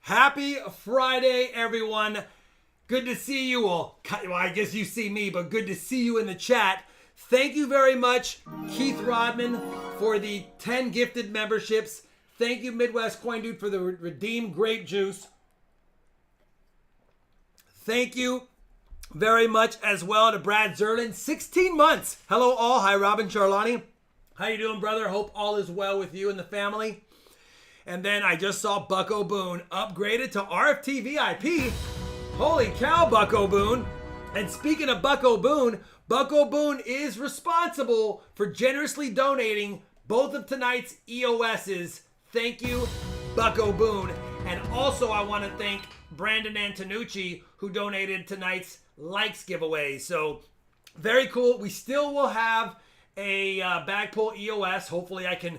Happy Friday, everyone. Good to see you all. Well, I guess you see me, but good to see you in the chat. Thank you very much, Keith Rodman, for the 10 gifted memberships. Thank you, Midwest Coin Dude, for the redeemed grape juice. Thank you very much as well to Brad Zerlin. 16 months. Hello, all. Hi, Robin Charlani. How you doing, brother? Hope all is well with you and the family. And then I just saw Bucko Boone upgraded to RFT VIP. Holy cow, Bucko Boone. And speaking of Bucko Boone is responsible for generously donating both of tonight's EOSs. Thank you, Bucko Boone. And also I want to thank Brandon Antonucci, who donated tonight's likes giveaway. So very cool. We still will have a bag pull EOS. Hopefully I can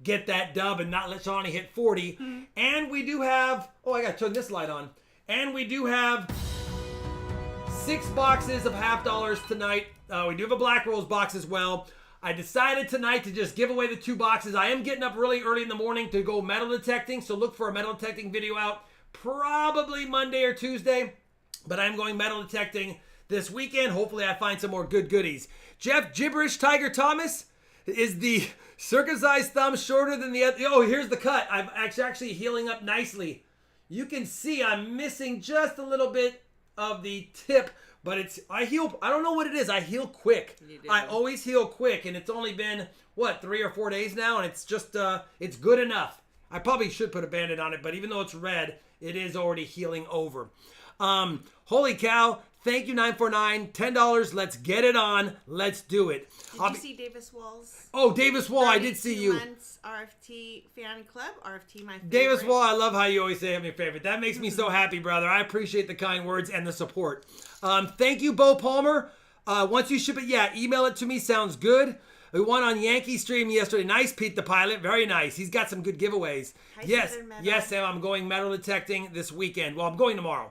get that dub and not let Shawnee hit 40. And we do have, I gotta turn this light on. And we do have 6 boxes of $50 tonight. We do have a Black Rolls box as well. I decided tonight to just give away the 2 boxes. I am getting up really early in the morning to go metal detecting, so look for a metal detecting video out probably Monday or Tuesday. But I'm going metal detecting this weekend. Hopefully I find some more good goodies. Jeff Gibberish Tiger Thomas, is the circumcised thumb shorter than the other? Oh, here's the cut. I'm actually healing up nicely. You can see I'm missing just a little bit of the tip, but I heal. I don't know what it is. I heal quick. I always heal quick, and it's only been, 3 or 4 days now, and it's just, it's good enough. I probably should put a Band-Aid on it, but even though it's red, it is already healing over. Holy cow. Thank you, 949. $10. Let's get it on. Let's do it. Did you see Davis Wall's? Oh, Davis Wall. I did see you. Months RFT fan club. RFT, my favorite. Davis Wall, I love how you always say I'm your favorite. That makes me so happy, brother. I appreciate the kind words and the support. Thank you, Bo Palmer. Once you ship it, email it to me. Sounds good. We won on Yankee Stream yesterday. Nice, Pete the Pilot. Very nice. He's got some good giveaways. Yes, Sam. I'm going metal detecting this weekend. Well, I'm going tomorrow.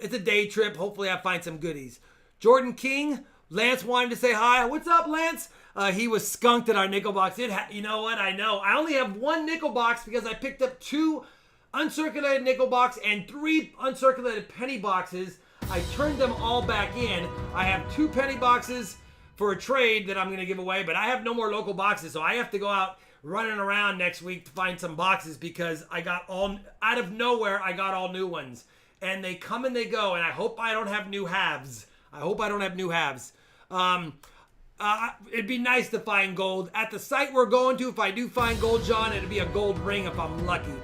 It's a day trip. Hopefully I find some goodies. Jordan King, Lance wanted to say hi. What's up, Lance? He was skunked at our nickel box. You know what? I know. I only have 1 nickel box because I picked up 2 uncirculated nickel box and 3 uncirculated penny boxes. I turned them all back in. I have 2 penny boxes for a trade that I'm going to give away, but I have no more local boxes, so I have to go out running around next week to find some boxes because I got all, out of nowhere, I got all new ones. And they come and they go, and I hope I don't have new halves. It'd be nice to find gold. At the site we're going to, if I do find gold, John, it'd be a gold ring if I'm lucky.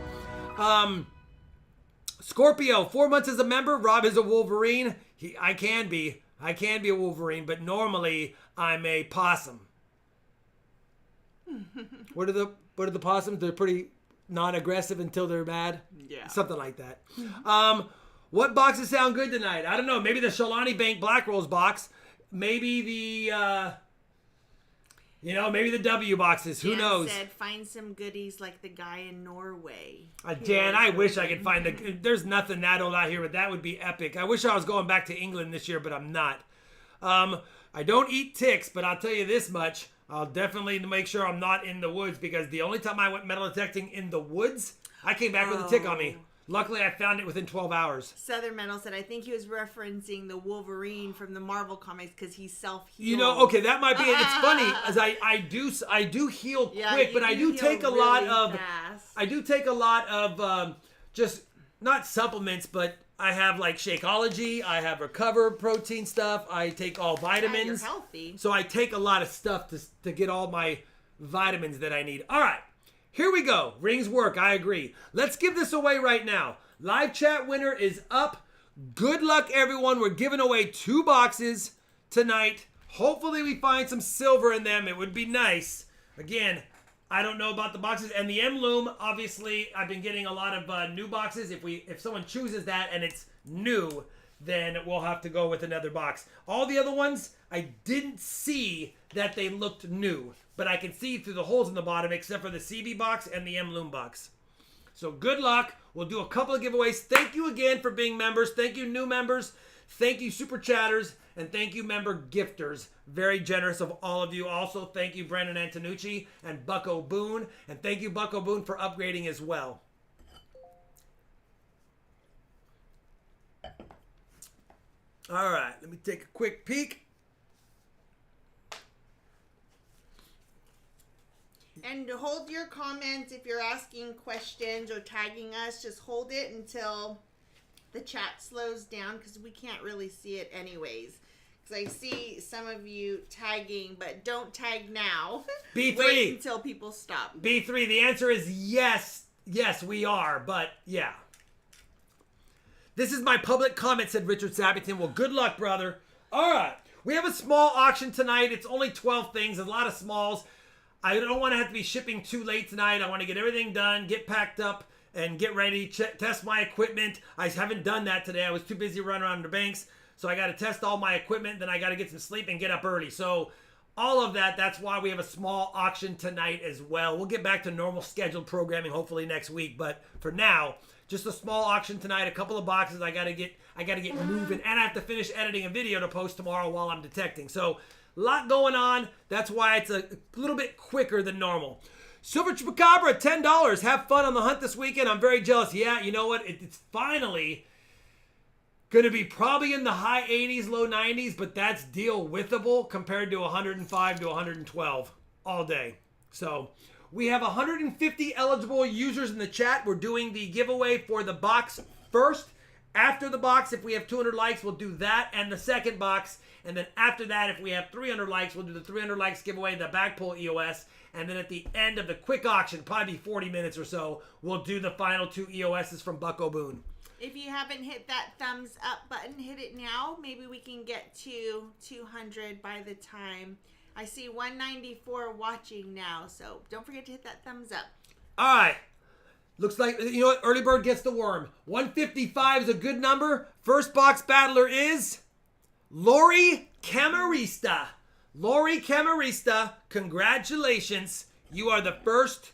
Scorpio, 4 months as a member. Rob is a Wolverine. I can be a Wolverine, but normally I'm a possum. What are the possums? They're pretty non-aggressive until they're mad. Yeah. Something like that. What boxes sound good tonight? I don't know. Maybe the Shalani Bank Black Rolls box. Maybe the, maybe the W boxes. Who knows? Said find some goodies like the guy in Norway. Dan, I wish I could find there's nothing that old out here, but that would be epic. I wish I was going back to England this year, but I'm not. I don't eat ticks, but I'll tell you this much. I'll definitely make sure I'm not in the woods because the only time I went metal detecting in the woods, I came back with a tick on me. Luckily, I found it within 12 hours. Southern Metal said, I think he was referencing the Wolverine from the Marvel comics because he self-heals. Okay, that might be it. It's funny, as I do heal quick, but I do take a lot of just not supplements, but I have like Shakeology, I have Recover protein stuff, I take all vitamins. You're healthy. So I take a lot of stuff to get all my vitamins that I need. All right. Here we go. Rings work. I agree. Let's give this away right now. Live chat winner is up. Good luck, everyone. We're giving away 2 boxes tonight. Hopefully we find some silver in them. It would be nice. Again, I don't know about the boxes. And the M-Loom, obviously, I've been getting a lot of new boxes. If someone chooses that and it's new, then we'll have to go with another box. All the other ones, I didn't see that they looked new. But I can see through the holes in the bottom except for the CB box and the M-Loom box. So good luck. We'll do a couple of giveaways. Thank you again for being members. Thank you, new members. Thank you, super chatters. And thank you, member gifters. Very generous of all of you. Also, thank you, Brandon Antonucci and Bucko Boone. And thank you, Bucko Boone, for upgrading as well. All right, let me take a quick peek. And hold your comments if you're asking questions or tagging us. Just hold it until the chat slows down because we can't really see it anyways. Because I see some of you tagging, but don't tag now. B3. Wait until people stop. B3, the answer is yes. Yes, we are, but yeah. This is my public comment, said Richard Sabbington. Well, good luck, brother. All right. We have a small auction tonight. It's only 12 things, a lot of smalls. I don't want to have to be shipping too late tonight. I want to get everything done, get packed up, and get ready, test my equipment. I haven't done that today. I was too busy running around the banks, so I got to test all my equipment. Then I got to get some sleep and get up early. So all of that, that's why we have a small auction tonight as well. We'll get back to normal scheduled programming hopefully next week. But for now, just a small auction tonight, a couple of boxes I got to get moving, and I have to finish editing a video to post tomorrow while I'm detecting. So a lot going on. That's why it's a little bit quicker than normal. Silver Chupacabra, $10. Have fun on the hunt this weekend. I'm very jealous. Yeah, you know what? It's finally going to be probably in the high 80s, low 90s, but that's deal withable compared to 105 to 112 all day. So we have 150 eligible users in the chat. We're doing the giveaway for the box first. After the box, if we have 200 likes, we'll do that and the second box. And then after that, if we have 300 likes, we'll do the 300 likes giveaway, the backpull EOS. And then at the end of the quick auction, probably 40 minutes or so, we'll do the final 2 EOSs from Bucko Boone. If you haven't hit that thumbs up button, hit it now. Maybe we can get to 200 by the time. I see 194 watching now, so don't forget to hit that thumbs up. All right. Looks like, you know what? Early bird gets the worm. 155 is a good number. First box battler is Lori Camarista. Lori Camarista, congratulations. You are the first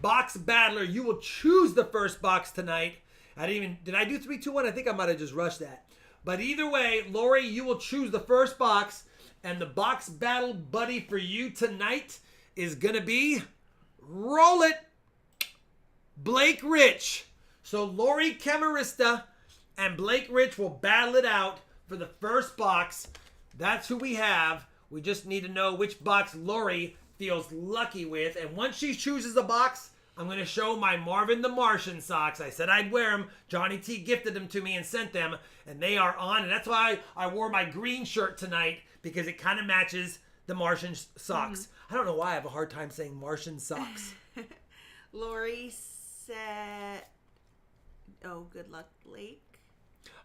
box battler. You will choose the first box tonight. Did I do 3, 2, 1? I think I might have just rushed that. But either way, Lori, you will choose the first box. And the box battle buddy for you tonight is going to be, roll it, Blake Rich. So Lori Camarista and Blake Rich will battle it out for the first box. That's who we have. We just need to know which box Lori feels lucky with. And once she chooses a box, I'm going to show my Marvin the Martian socks. I said I'd wear them. Johnny T gifted them to me and sent them. And they are on. And that's why I wore my green shirt tonight, because it kind of matches the Martian socks. I don't know why I have a hard time saying Martian socks. Lori said, oh, good luck, Blake.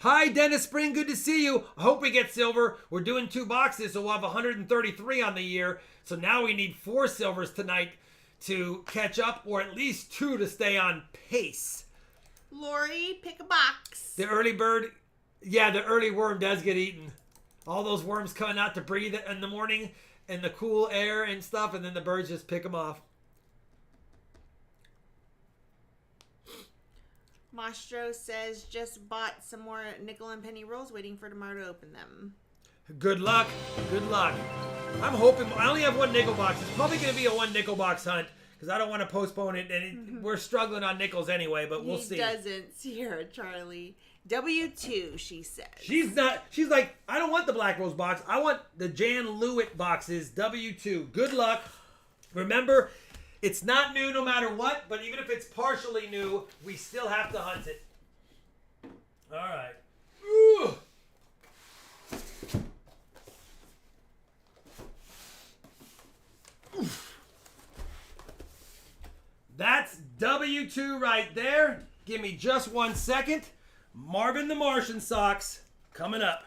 Hi, Dennis Spring. Good to see you. I hope we get silver. We're doing 2 boxes, so we'll have 133 on the year. So now we need 4 silvers tonight to catch up, or at least 2 to stay on pace. Lori, pick a box. The early bird, yeah, the early worm does get eaten. All those worms coming out to breathe in the morning in the cool air and stuff, and then the birds just pick them off. Mastro says, just bought some more nickel and penny rolls, waiting for tomorrow to open them. Good luck. Good luck. I'm hoping, I only have 1 nickel box. It's probably going to be a 1 nickel box hunt, because I don't want to postpone it, and we're struggling on nickels anyway, but we'll see. He doesn't, Sierra Charlie. W2, she says. She's like, I don't want the Black Rose box. I want the Jan Lewitt boxes, W2. Good luck. Remember, it's not new no matter what, but even if it's partially new, we still have to hunt it. All right. Ooh. Oof. That's W2 right there. Give me just 1 second. Marvin the Martian socks coming up.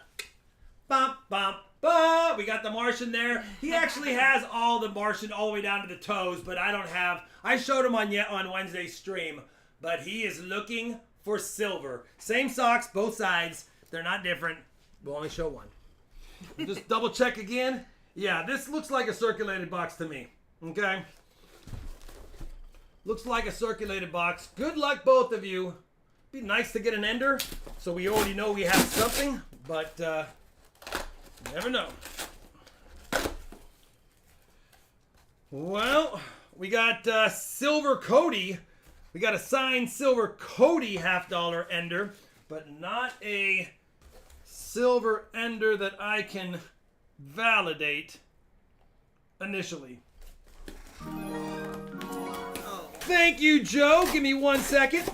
Bum, bum, bum. We got the Martian there. He actually has all the Martian all the way down to the toes, but I don't have. I showed him on Wednesday's stream, but he is looking for silver. Same socks, both sides. They're not different. We'll only show one. Just double check again. Yeah, this looks like a circulated box to me. Okay? Looks like a circulated box. Good luck, both of you. Be nice to get an ender, so we already know we have something, but you never know. Well, we got Silver Cody. We got a signed Silver Cody $50 ender, but not a silver ender that I can validate initially. Oh. Thank you, Joe. Give me 1 second.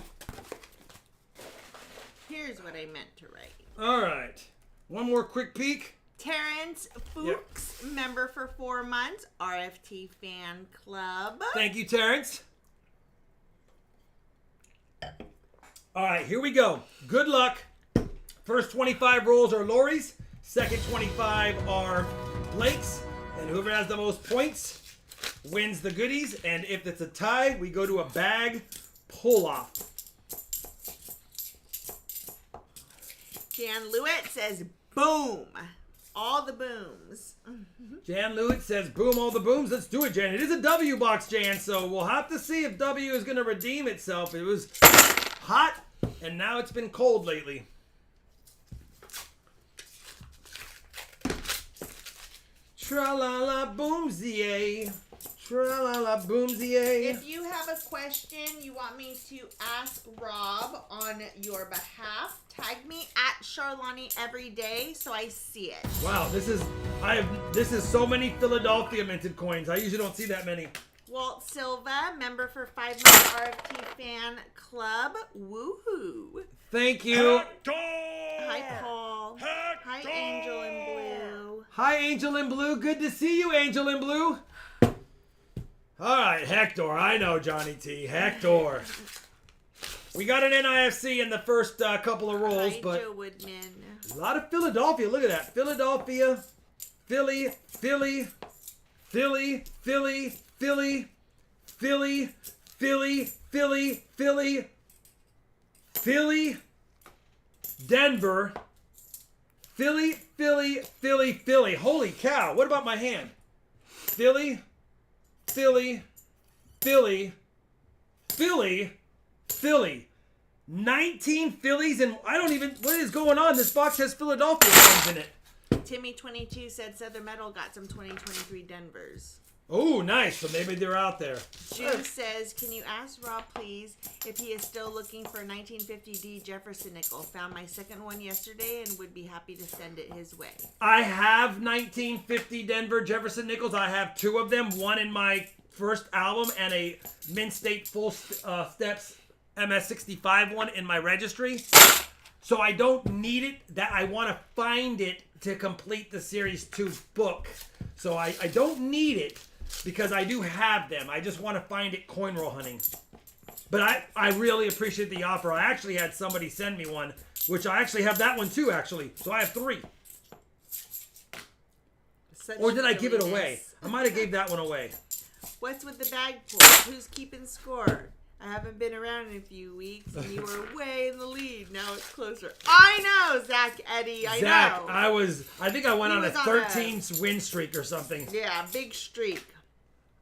Here's what I meant to write. All right. One more quick peek. Terrence Fuchs, member for 4 months, RFT fan club. Thank you, Terrence. All right, here we go. Good luck. First 25 rolls are Lori's. Second 25 are Blake's. And whoever has the most points wins the goodies. And if it's a tie, we go to a bag pull-off. Jan Lewitt says, boom. All the booms. Jan Lewitt says, boom, all the booms. Let's do it, Jan. It is a W box, Jan, so we'll have to see if W is going to redeem itself. It was hot, and now it's been cold lately. Tra-la-la boomsie. Tra-la-la boomsie. If you have a question you want me to ask Rob on your behalf, tag me at Charlani every day so I see it. Wow, this is so many Philadelphia minted coins. I usually don't see that many. Walt Silva, member for 5 months RFT fan club. Woohoo! Thank you. Hi, Paul. Hi, Angel in Blue. Hi, Angel in Blue. Good to see you, Angel in Blue. All right, Hector. I know Johnny T. Hector. We got an NIFC in the first couple of rolls, Hi, but Joe Woodman. a lot of Philadelphia. Look at that. Philadelphia, Philly, Philly, Philly, Philly, Philly, Philly, Philly, Philly, Philly, Philly, Denver, Philly, Philly, Philly, Philly. Holy cow. What about my hand? Philly, Philly, Philly, Philly, Philly. 19 Phillies, and I don't even, what is going on? This box has Philadelphia coins in it. Timmy22 said Southern Metal got some 2023 Denvers. Oh, nice. So maybe they're out there. Drew says, can you ask Rob, please, if he is still looking for a 1950D Jefferson nickel? Found my second one yesterday and would be happy to send it his way. I have 1950 Denver Jefferson nickels. I have 2 of them. One in my first album and a Mint State Full Steps MS65 one in my registry. So I don't need it. That I want to find it to complete the Series 2 book. So I don't need it because I do have them. I just want to find it coin roll hunting. But I really appreciate the offer. I actually had somebody send me one, which I actually have that one too, actually. So I have 3. Or did I give it away? I might have gave that one away. What's with the bag pull? Who's keeping score? I haven't been around in a few weeks, and you were way in the lead. Now it's closer. I know, Zach Eddy. I know. I think I went on a 13 win streak or something. Yeah, big streak.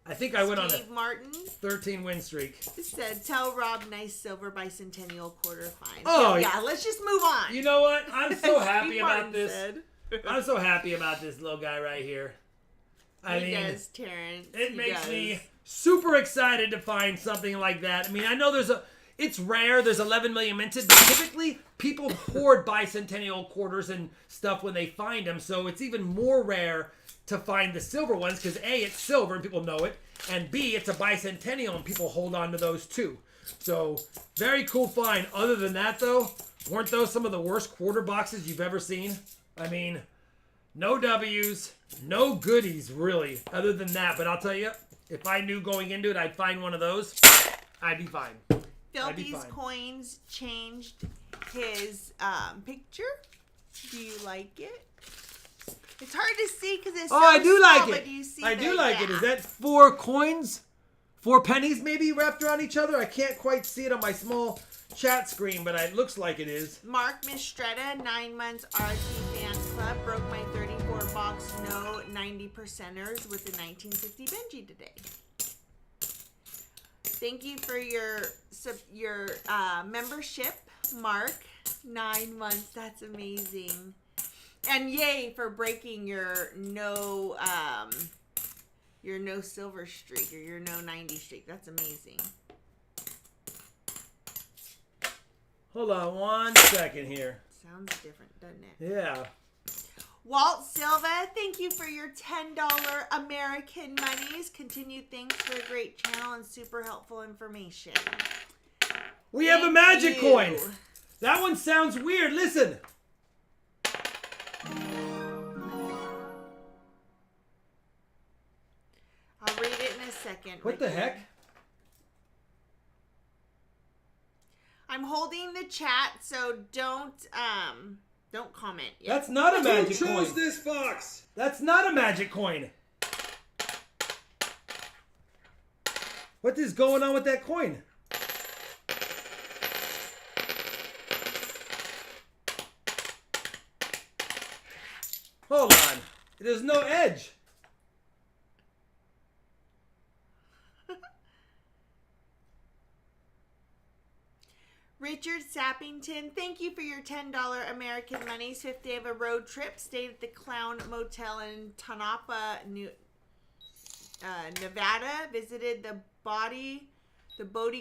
I think I went on a Steve Martin 13 win streak. Said, tell Rob nice silver bicentennial quarter fine. Oh, yeah, let's just move on. You know what? I'm so happy about Martin this. said. I'm so happy about this little guy right here. He does, Terrence. It makes me super excited to find something like that. I mean, I know it's rare. There's 11 million minted, but typically people hoard bicentennial quarters and stuff when they find them. So it's even more rare to find the silver ones because A, it's silver and people know it, and B, it's a bicentennial and people hold on to those too. So very cool find. Other than that, though, weren't those some of the worst quarter boxes you've ever seen? I mean, no W's, no goodies really. Other than that, but I'll tell you, if I knew going into it I'd find one of those, I'd be fine. Filthy's Coins changed his picture. Do you like it? It's hard to see because it's so I do small, like but it. you see I do like it. Is that 4 coins? 4 pennies maybe wrapped around each other? I can't quite see it on my small chat screen, but it looks like it is. Mark Mistretta, 9 months RT Fans Club, broke my 34 box no 90 percenters with the 1950 Benji today. Thank you for your membership, Mark. 9 months, that's amazing. And yay for breaking your no silver streak or your no 90 streak. That's amazing. Hold on 1 second here. sounds different, doesn't it? Yeah. Walt Silva, thank you for your $10 American monies. Continued thanks for a great channel and super helpful information. We have a magic coin. That one sounds weird. Listen. I'll read it in a second. What the heck? I'm holding the chat, so don't comment yet. That's not a magic coin. Who chose this fox? That's not a magic coin. What is going on with that coin? Hold on. There's no edge. Richard Sappington, thank you for your $10 American monies. 5th day of a road trip. Stayed at the Clown Motel in Tonopah, Nevada. Visited the Bodie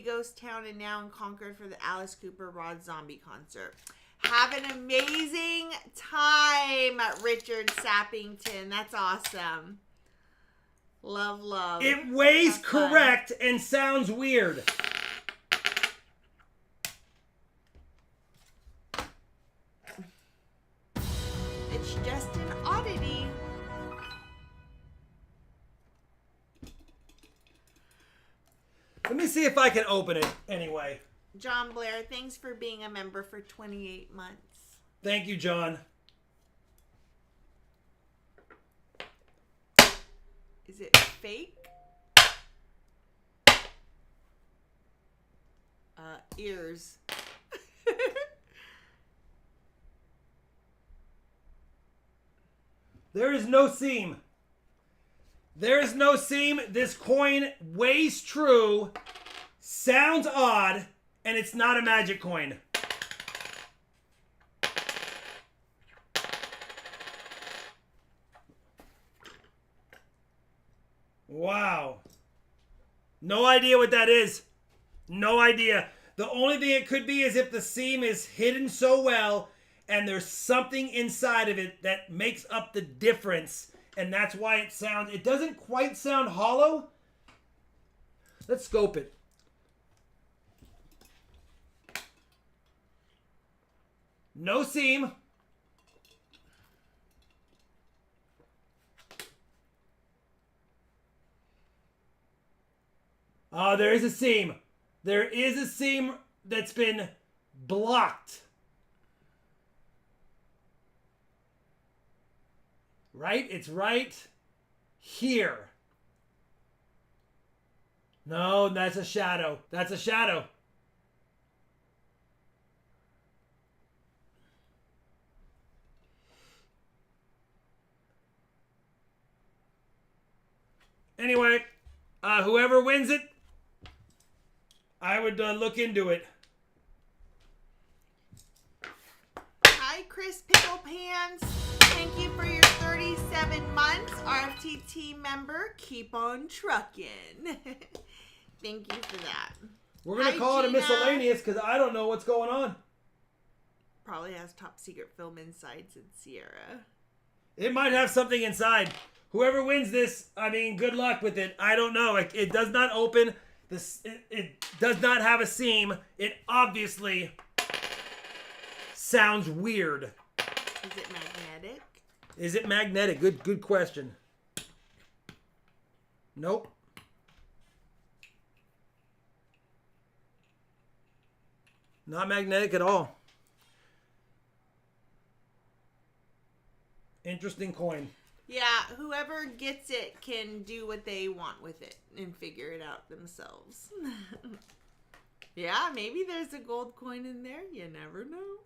Ghost Town, and now in Concord for the Alice Cooper Rod Zombie concert. Have an amazing time, Richard Sappington. That's awesome. Love, love. It weighs correct and sounds weird. It's just an oddity. Let me see if I can open it anyway. John Blair, thanks for being a member for 28 months. Thank you, John. Is it fake? Ears. There is no seam. There is no seam. This coin weighs true, sounds odd, and it's not a magic coin. Wow. No idea what that is. No idea. The only thing it could be is if the seam is hidden so well and there's something inside of it that makes up the difference. And that's why it doesn't quite sound hollow. Let's scope it. No seam. Oh, there is a seam. There is a seam that's been blocked. Right? It's right here. No, that's a shadow. That's a shadow. Anyway, whoever wins it, I would look into it. Hi, Chris Pickle Pants. Thank you for your 37 months. RFTT member, keep on trucking. Thank you for that. We're going to call it a miscellaneous because I don't know what's going on. Probably has top secret film insights in Sierra. It might have something inside. Whoever wins this, I mean, good luck with it. I don't know. It does not open. It does not have a seam. It obviously sounds weird. Is it magnetic? Is it magnetic? Good question. Nope. Not magnetic at all. Interesting coin. Yeah, whoever gets it can do what they want with it and figure it out themselves. Yeah, maybe there's a gold coin in there. You never know.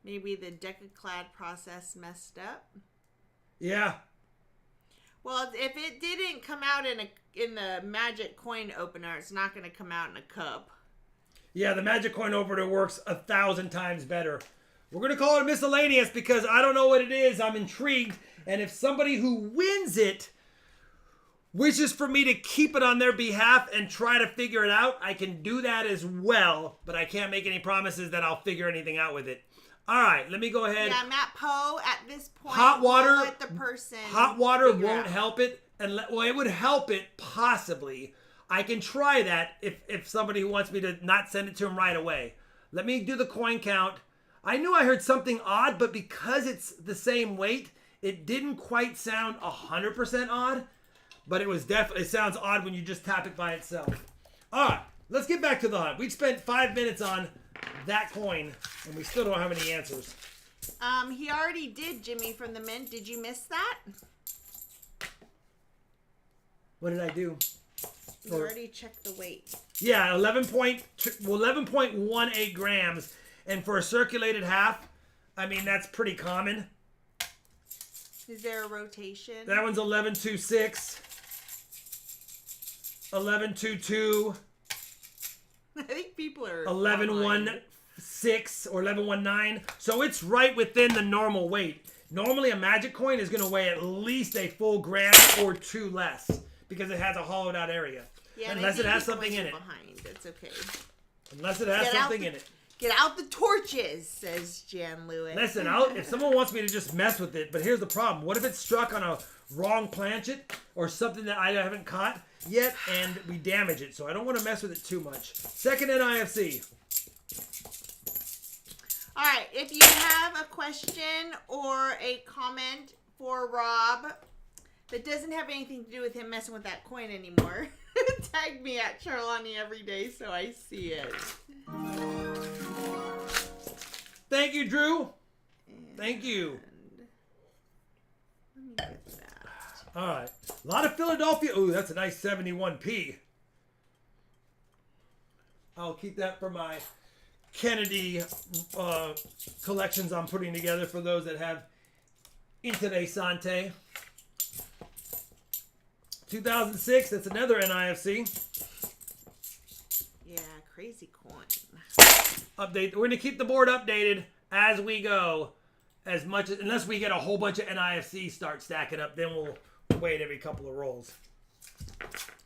Maybe the Decaclad process messed up. Yeah. Well, if it didn't come out in the magic coin opener, it's not going to come out in a cup. Yeah, the magic coin opener works 1,000 times better. We're going to call it a miscellaneous because I don't know what it is. I'm intrigued. And if somebody who wins it wishes for me to keep it on their behalf and try to figure it out, I can do that as well. But I can't make any promises that I'll figure anything out with it. All right, let me go ahead. Yeah, Matt Poe, at this point, Hot water. will let the person Hot water figure won't out. help it. Well, it would help it possibly. I can try that if somebody wants me to not send it to him right away. Let me do the coin count. I knew I heard something odd, but because it's the same weight, it didn't quite sound 100% odd. But it sounds odd when you just tap it by itself. All right, let's get back to the hunt. We spent 5 minutes on that coin, and we still don't have any answers. He already did, Jimmy from the Mint. Did you miss that? What did I do? You already checked the weight. Yeah, 11.18 grams. And for a circulated half, I mean, that's pretty common. Is there a rotation? That one's 11.26. 11.22. I think people are 11.16 or 11.19. So it's right within the normal weight. Normally, a magic coin is going to weigh at least a full gram or two less because it has a hollowed out area. Yeah, unless it has something in it. Behind. It's okay. Unless it has something in it. Get out the torches, says Jan Lewis. Listen, if someone wants me to just mess with it, but here's the problem. What if it's struck on a wrong planchet or something that I haven't caught yet and we damage it? So I don't want to mess with it too much. Second NIFC. All right, if you have a question or a comment for Rob that doesn't have anything to do with him messing with that coin anymore, tag me at Charlani every day so I see it. Thank you, Drew. Thank you. Let me get that. All right. A lot of Philadelphia. Ooh, that's a nice 71p. I'll keep that for my Kennedy collections I'm putting together for those that have Interessante. 2006, that's another NIFC. Yeah, crazy coin. Update. We're going to keep the board updated as we go. Unless we get a whole bunch of NIFCs start stacking up, then we'll wait every couple of rolls.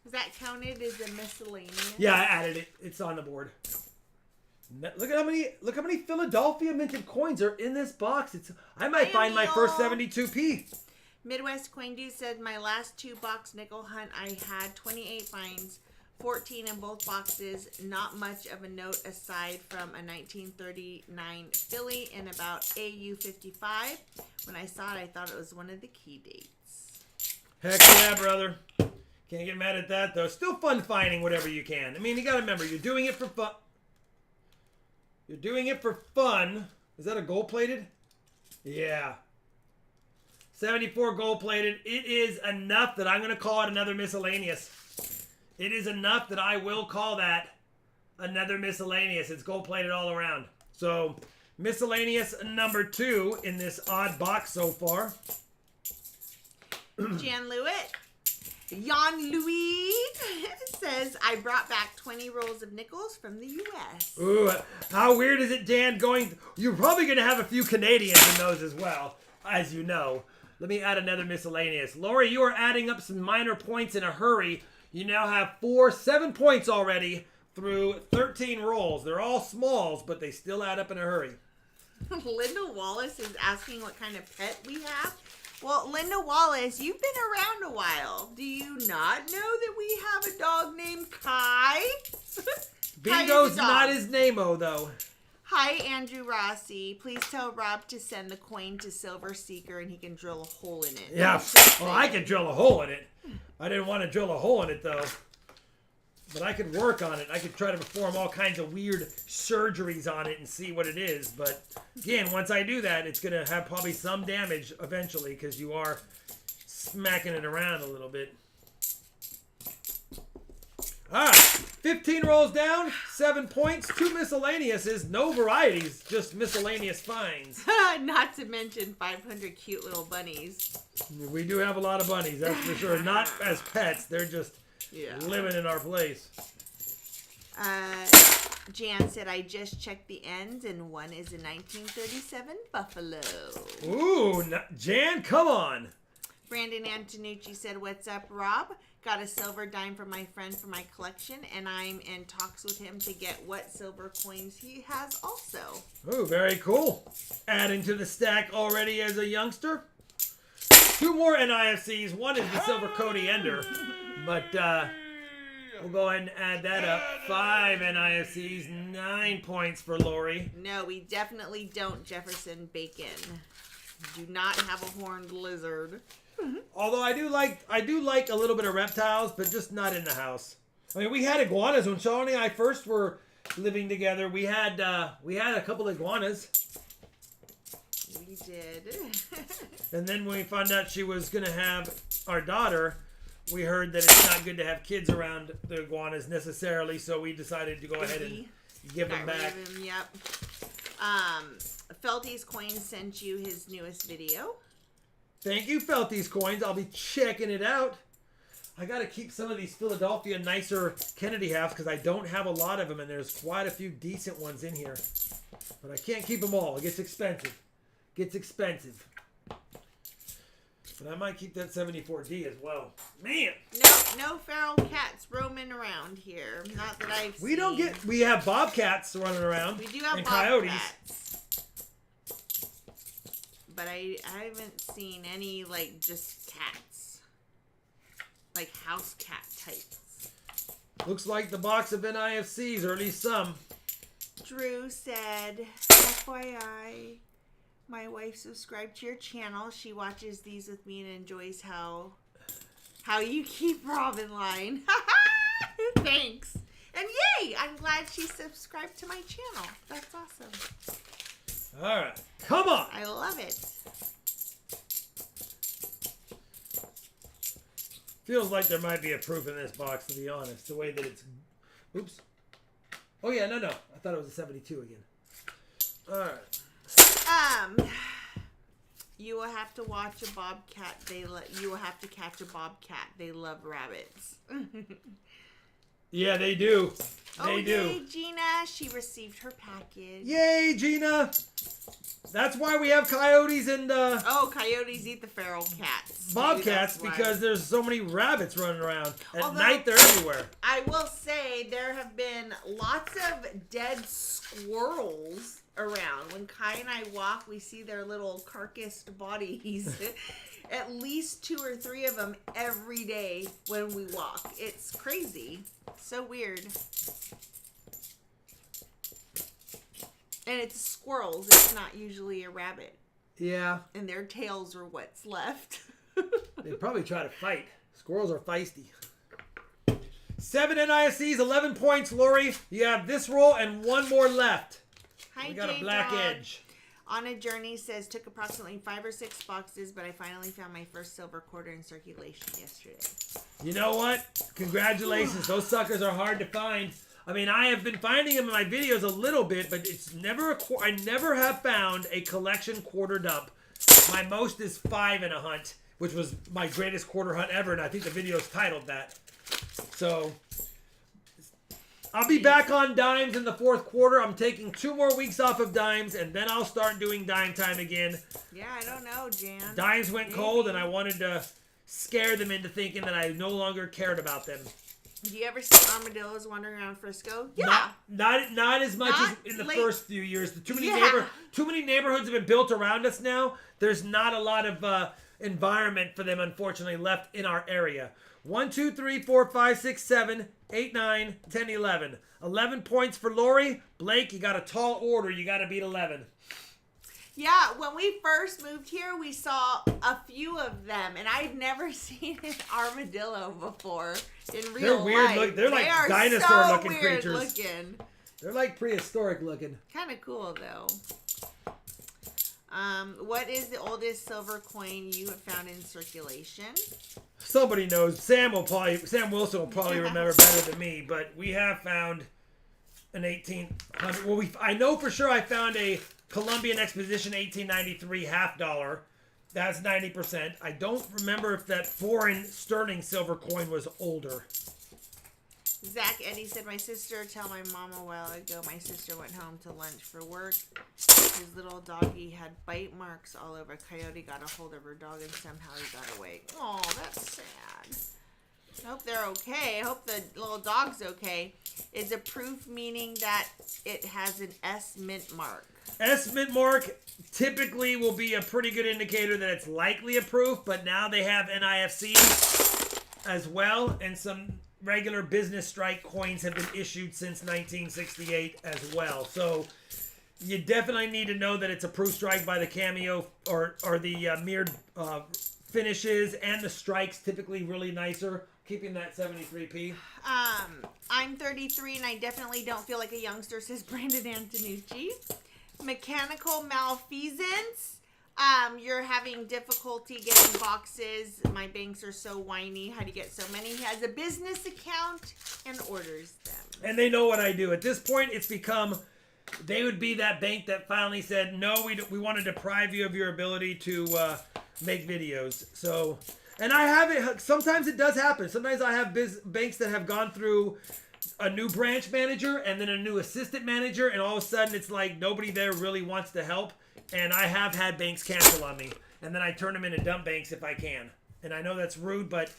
Is that counted as a miscellaneous? Yeah, I added it. It's on the board. Look how many Philadelphia minted coins are in this box. I might find my first 72p. Midwest Coin Dude said my last 2-box nickel hunt I had 28 finds, 14 in both boxes. Not much of a note aside from a 1939 Philly and about AU 55. When I saw it, I thought it was one of the key dates. Heck yeah, brother. Can't get mad at that though. Still fun finding whatever you can. I mean, you got to remember, you're doing it for fun. You're doing it for fun. Is that a gold plated? Yeah. 74 gold plated. It is enough that I'm going to call it another miscellaneous. It is enough that I will call that another miscellaneous. It's gold plated all around. So miscellaneous number 2 in this odd box so far. Jan Louis says, I brought back 20 rolls of nickels from the U.S. Ooh, how weird is it, Dan? You're probably going to have a few Canadians in those as well, as you know. Let me add another miscellaneous. Lori, you are adding up some minor points in a hurry. You now have 7 points already through 13 rolls. They're all smalls, but they still add up in a hurry. Linda Wallace is asking what kind of pet we have. Well, Linda Wallace, you've been around a while. Do you not know that we have a dog named Kai? Bingo's not his name-o, though. Hi, Andrew Rossi. Please tell Rob to send the coin to Silver Seeker and he can drill a hole in it. Yeah, well, I could drill a hole in it. I didn't want to drill a hole in it, though. But I could work on it. I could try to perform all kinds of weird surgeries on it and see what it is. But, again, once I do that, it's going to have probably some damage eventually because you are smacking it around a little bit. All right, 15 rolls down, 7 points, 2 miscellaneouses, no varieties, just miscellaneous finds. Not to mention 500 cute little bunnies. We do have a lot of bunnies, that's for sure. Not as pets, they're just living in our place. Jan said, I just checked the ends, and one is a 1937 Buffalo. Ooh, Jan, come on. Brandon Antonucci said, what's up, Rob? got a silver dime from my friend for my collection, and I'm in talks with him to get what silver coins he has also. Oh, very cool. Adding to the stack already as a youngster. 2 more NIFCs. One is the Silver Cody Ender, but we'll go ahead and add that up. 5 NIFCs, 9 points for Lori. No, we definitely don't, Jefferson Bacon. Do not have a horned lizard. Although I do like a little bit of reptiles, but just not in the house. I mean, we had iguanas when Shawnee and I first were living together. We had a couple iguanas. We did. And then when we found out she was gonna have our daughter, we heard that it's not good to have kids around the iguanas necessarily, so we decided to go ahead and give them back. Yep. Felty's Coins sent you his newest video. Thank you, Felty's Coins. I'll be checking it out. I got to keep some of these Philadelphia nicer Kennedy halves because I don't have a lot of them, and there's quite a few decent ones in here. But I can't keep them all. It gets expensive. But I might keep that 74D as well. Man! No feral cats roaming around here. Not that I've seen. We have bobcats running around. We do have and bobcats. Coyotes. But I haven't seen any, like, just cats. Like house cat types. Looks like the box of NIFCs, or at least some. Drew said, FYI, my wife subscribed to your channel. She watches these with me and enjoys how you keep Rob in line. Thanks. And yay! I'm glad she subscribed to my channel. That's awesome. All right. Come on. I love it. Feels like there might be a proof in this box, to be honest. The way that it's... Oops. Oh, yeah. No. I thought it was a 72 again. All right. You will have to watch a bobcat. You will have to catch a bobcat. They love rabbits. Yeah, they do. Yay, Gina. She received her package. Yay, Gina. That's why we have coyotes and... coyotes eat the feral cats. Bobcats, because there's so many rabbits running around. At night, they're everywhere. I will say there have been lots of dead squirrels around. When Kai and I walk, we see their little carcassed bodies. At least 2 or 3 of them every day when we walk. It's crazy. So weird. And it's squirrels. It's not usually a rabbit. Yeah. And their tails are what's left. They probably try to fight. Squirrels are feisty. 7 NISCs, 11 points, Lori. You have this roll and 1 more left. Hi, we got a black edge. On a Journey says, took approximately 5 or 6 boxes, but I finally found my first silver quarter in circulation yesterday. You know what? Congratulations. Those suckers are hard to find. I mean, I have been finding them in my videos a little bit, but it's never I never have found a collection quarter dump. My most is 5 in a hunt, which was my greatest quarter hunt ever, and I think the video's titled that. So... I'll be back on dimes in the 4th quarter. I'm taking 2 more weeks off of dimes, and then I'll start doing dime time again. Yeah, I don't know, Jan. Dimes went cold, and I wanted to scare them into thinking that I no longer cared about them. Do you ever see armadillos wandering around Frisco? Yeah. Not as much as in the first few years. Too many neighborhoods have been built around us now. There's not a lot of environment for them, unfortunately, left in our area. 1, 2, 3, 4, 5, 6, 7, 8, 9, 10, 11. 11 points for Lori. Blake, you got a tall order. You got to beat 11. Yeah, when we first moved here, we saw a few of them, and I'd never seen an armadillo before in real life. They're weird. They're like dinosaur-looking creatures. Looking. They're like prehistoric looking. Kind of cool, though. What is the oldest silver coin you have found in circulation? Somebody knows. Sam Wilson will probably remember better than me, but we have found an 1800. Well, I know for sure I found a Columbian Exposition 1893 $50. That's 90%. I don't remember if that foreign sterling silver coin was older. Zach Eddie said, my sister tell my mom a while ago my sister went home to lunch for work. His little doggy had bite marks all over. Coyote got a hold of her dog and somehow he got away. Oh, that's sad. I hope they're okay. I hope the little dog's okay. Is approved meaning that it has an S mint mark? S mint mark typically will be a pretty good indicator that it's likely approved, but now they have NIFC as well, and some regular business strike coins have been issued since 1968 as well. So you definitely need to know that it's approved strike by the cameo or the mirrored finishes, and the strikes typically really nicer. Keeping that 73p. I'm 33 and I definitely don't feel like a youngster, says Brandon Antonucci. Mechanical malfeasance. You're having difficulty getting boxes. My banks are so whiny. How do you get so many? He has a business account and orders them. And they know what I do. At this point, it's become, they would be that bank that finally said, no, we want to deprive you of your ability to make videos. So... And I have it, sometimes it does happen. Sometimes I have banks that have gone through a new branch manager and then a new assistant manager, and all of a sudden it's like nobody there really wants to help. And I have had banks cancel on me. And then I turn them into dump banks if I can. And I know that's rude, but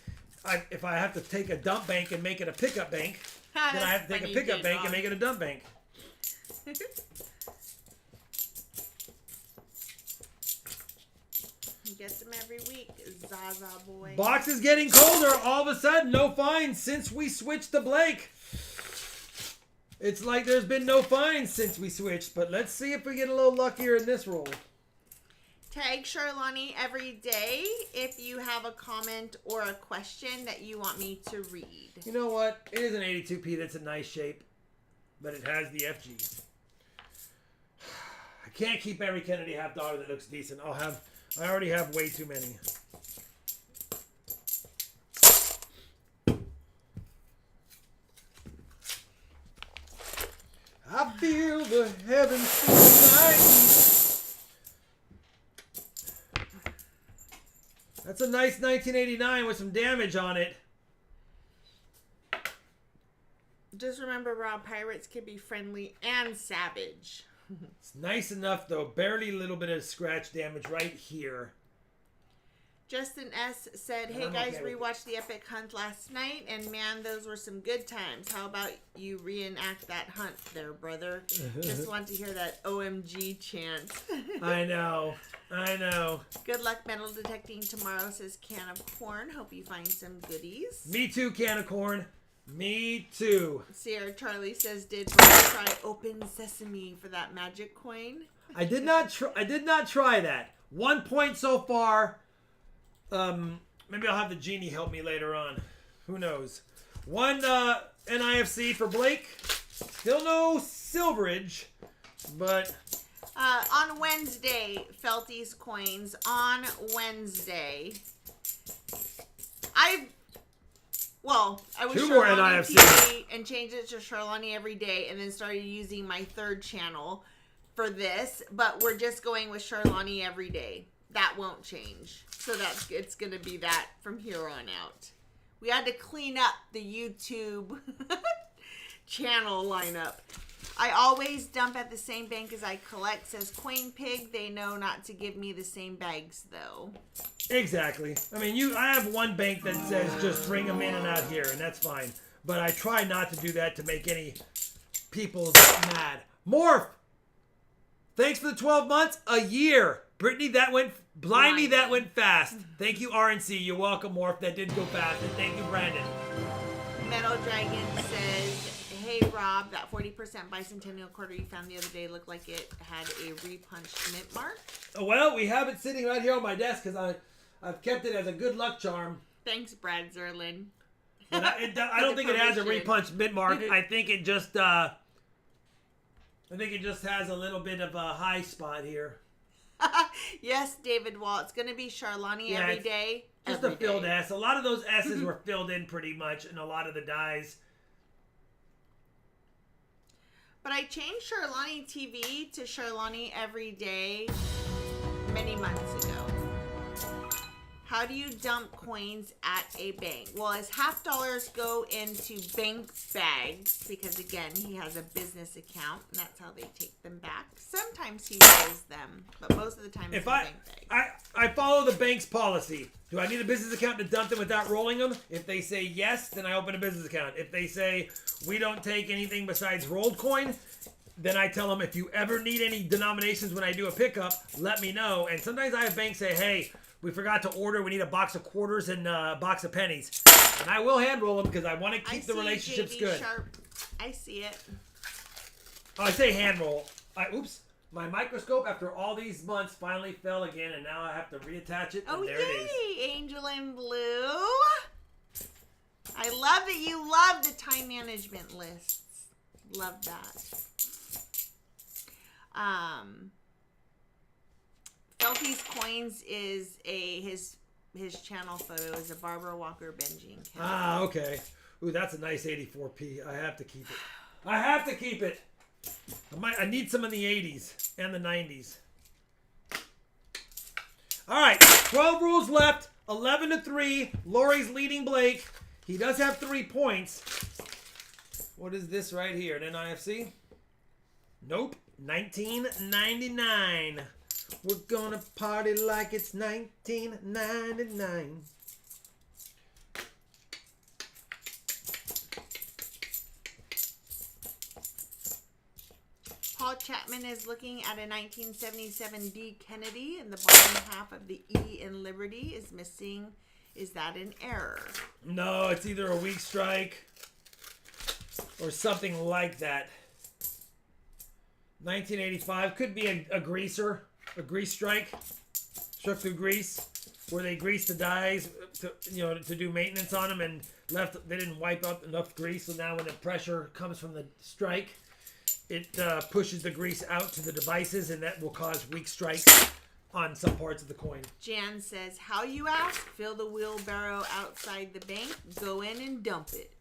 if I have to take a dump bank and make it a pickup bank, then I have to take a pickup bank and make it a dump bank. He gets them every week, Zaza boy. Box is getting colder. All of a sudden, no fines since we switched to Blake. It's like there's been no fines since we switched, but let's see if we get a little luckier in this roll. Tag Charlani every day if you have a comment or a question that you want me to read. You know what? It is an 82p that's a nice shape, but it has the FG. I can't keep every Kennedy half dollar that looks decent. I already have way too many. I feel the heavens tonight. That's a nice 1989 with some damage on it. Just remember, raw pirates can be friendly and savage. It's nice enough, though. Barely a little bit of scratch damage right here. Justin S. said, hey guys, rewatched the epic hunt last night, and man, those were some good times. How about you reenact that hunt there, brother? Just want to hear that OMG chant. I know. Good luck metal detecting tomorrow, says Can of Corn. Hope you find some goodies. Me too, Can of Corn. Me too. Sierra Charlie says, did Rob try Open Sesame for that magic coin? I did not try that. 1 point so far. Maybe I'll have the genie help me later on. Who knows? One NIFC for Blake. Still no silverage, but on Wednesday, Felties coins on Wednesday. I was two more Charlani NIFC TV and changed it to Charlani every day, and then started using my third channel for this. But we're just going with Charlani every day. That won't change. So it's gonna be that from here on out. We had to clean up the YouTube channel lineup. I always dump at the same bank as I collect, says Queen Pig. They know not to give me the same bags, though. Exactly. I mean, I have one bank that says just bring them in and out here, and that's fine. But I try not to do that to make any people mad. Morph! Thanks for the 12 months. A year. Brittany, that went fast. Thank you, RNC. You're welcome, Morph. That did go fast. And thank you, Brandon. Metal Dragon says, hey, Rob, that 40% bicentennial quarter you found the other day looked like it had a repunched mint mark. Well, we have it sitting right here on my desk because I've kept it as a good luck charm. Thanks, Brad Zerlin. But I don't think it has a repunched mint mark. I think it just has a little bit of a high spot here. Yes, David Wall. It's going to be Charlani every day. Just a filled S. A lot of those S's were filled in pretty much, and a lot of the dies. But I changed Charlani TV to Charlani every day many months ago. How do you dump coins at a bank? Well, his $50 go into bank bags because, again, he has a business account, and that's how they take them back. Sometimes he rolls them, but most of the time it's a bank bag. I follow the bank's policy. Do I need a business account to dump them without rolling them? If they say yes, then I open a business account. If they say we don't take anything besides rolled coin, then I tell them if you ever need any denominations when I do a pickup, let me know. And sometimes I have banks say, hey, we forgot to order. We need a box of quarters and a box of pennies. And I will hand roll them because I want to keep the relationships good. Sharp. I see it. Oh, I say hand roll. Oops. My microscope, after all these months, finally fell again, and now I have to reattach it. And there it is. Angel in blue. I love that you love the time management lists. Love that. Felty's Coins is his channel photo is a Barbara Walker binging. Ah, okay. Ooh, that's a nice 84p. I have to keep it. I have to keep it. I need some in the 80s and the 90s. All right, 12 rules left. 11-3. Lori's leading Blake. He does have 3 points. What is this right here? An NIFC? Nope. 1999. We're gonna party like it's 1999. Paul Chapman is looking at a 1977 D Kennedy, and the bottom half of the E in Liberty is missing. Is that an error? No, it's either a weak strike or something like that. 1985 could be a greaser, a grease strike, struck through grease, where they greased the dies to do maintenance on them and they didn't wipe up enough grease. So now when the pressure comes from the strike, it pushes the grease out to the devices, and that will cause weak strikes on some parts of the coin. Jan says, how you ask? Fill the wheelbarrow outside the bank, go in and dump it.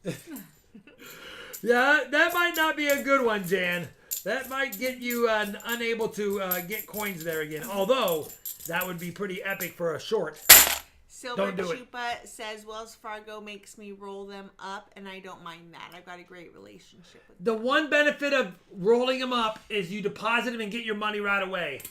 Yeah, that might not be a good one, Jan. That might get you unable to get coins there again. Although, that would be pretty epic for a short. Silver Chupa says, Wells Fargo makes me roll them up, and I don't mind that. I've got a great relationship with them. The one benefit of rolling them up is you deposit them and get your money right away.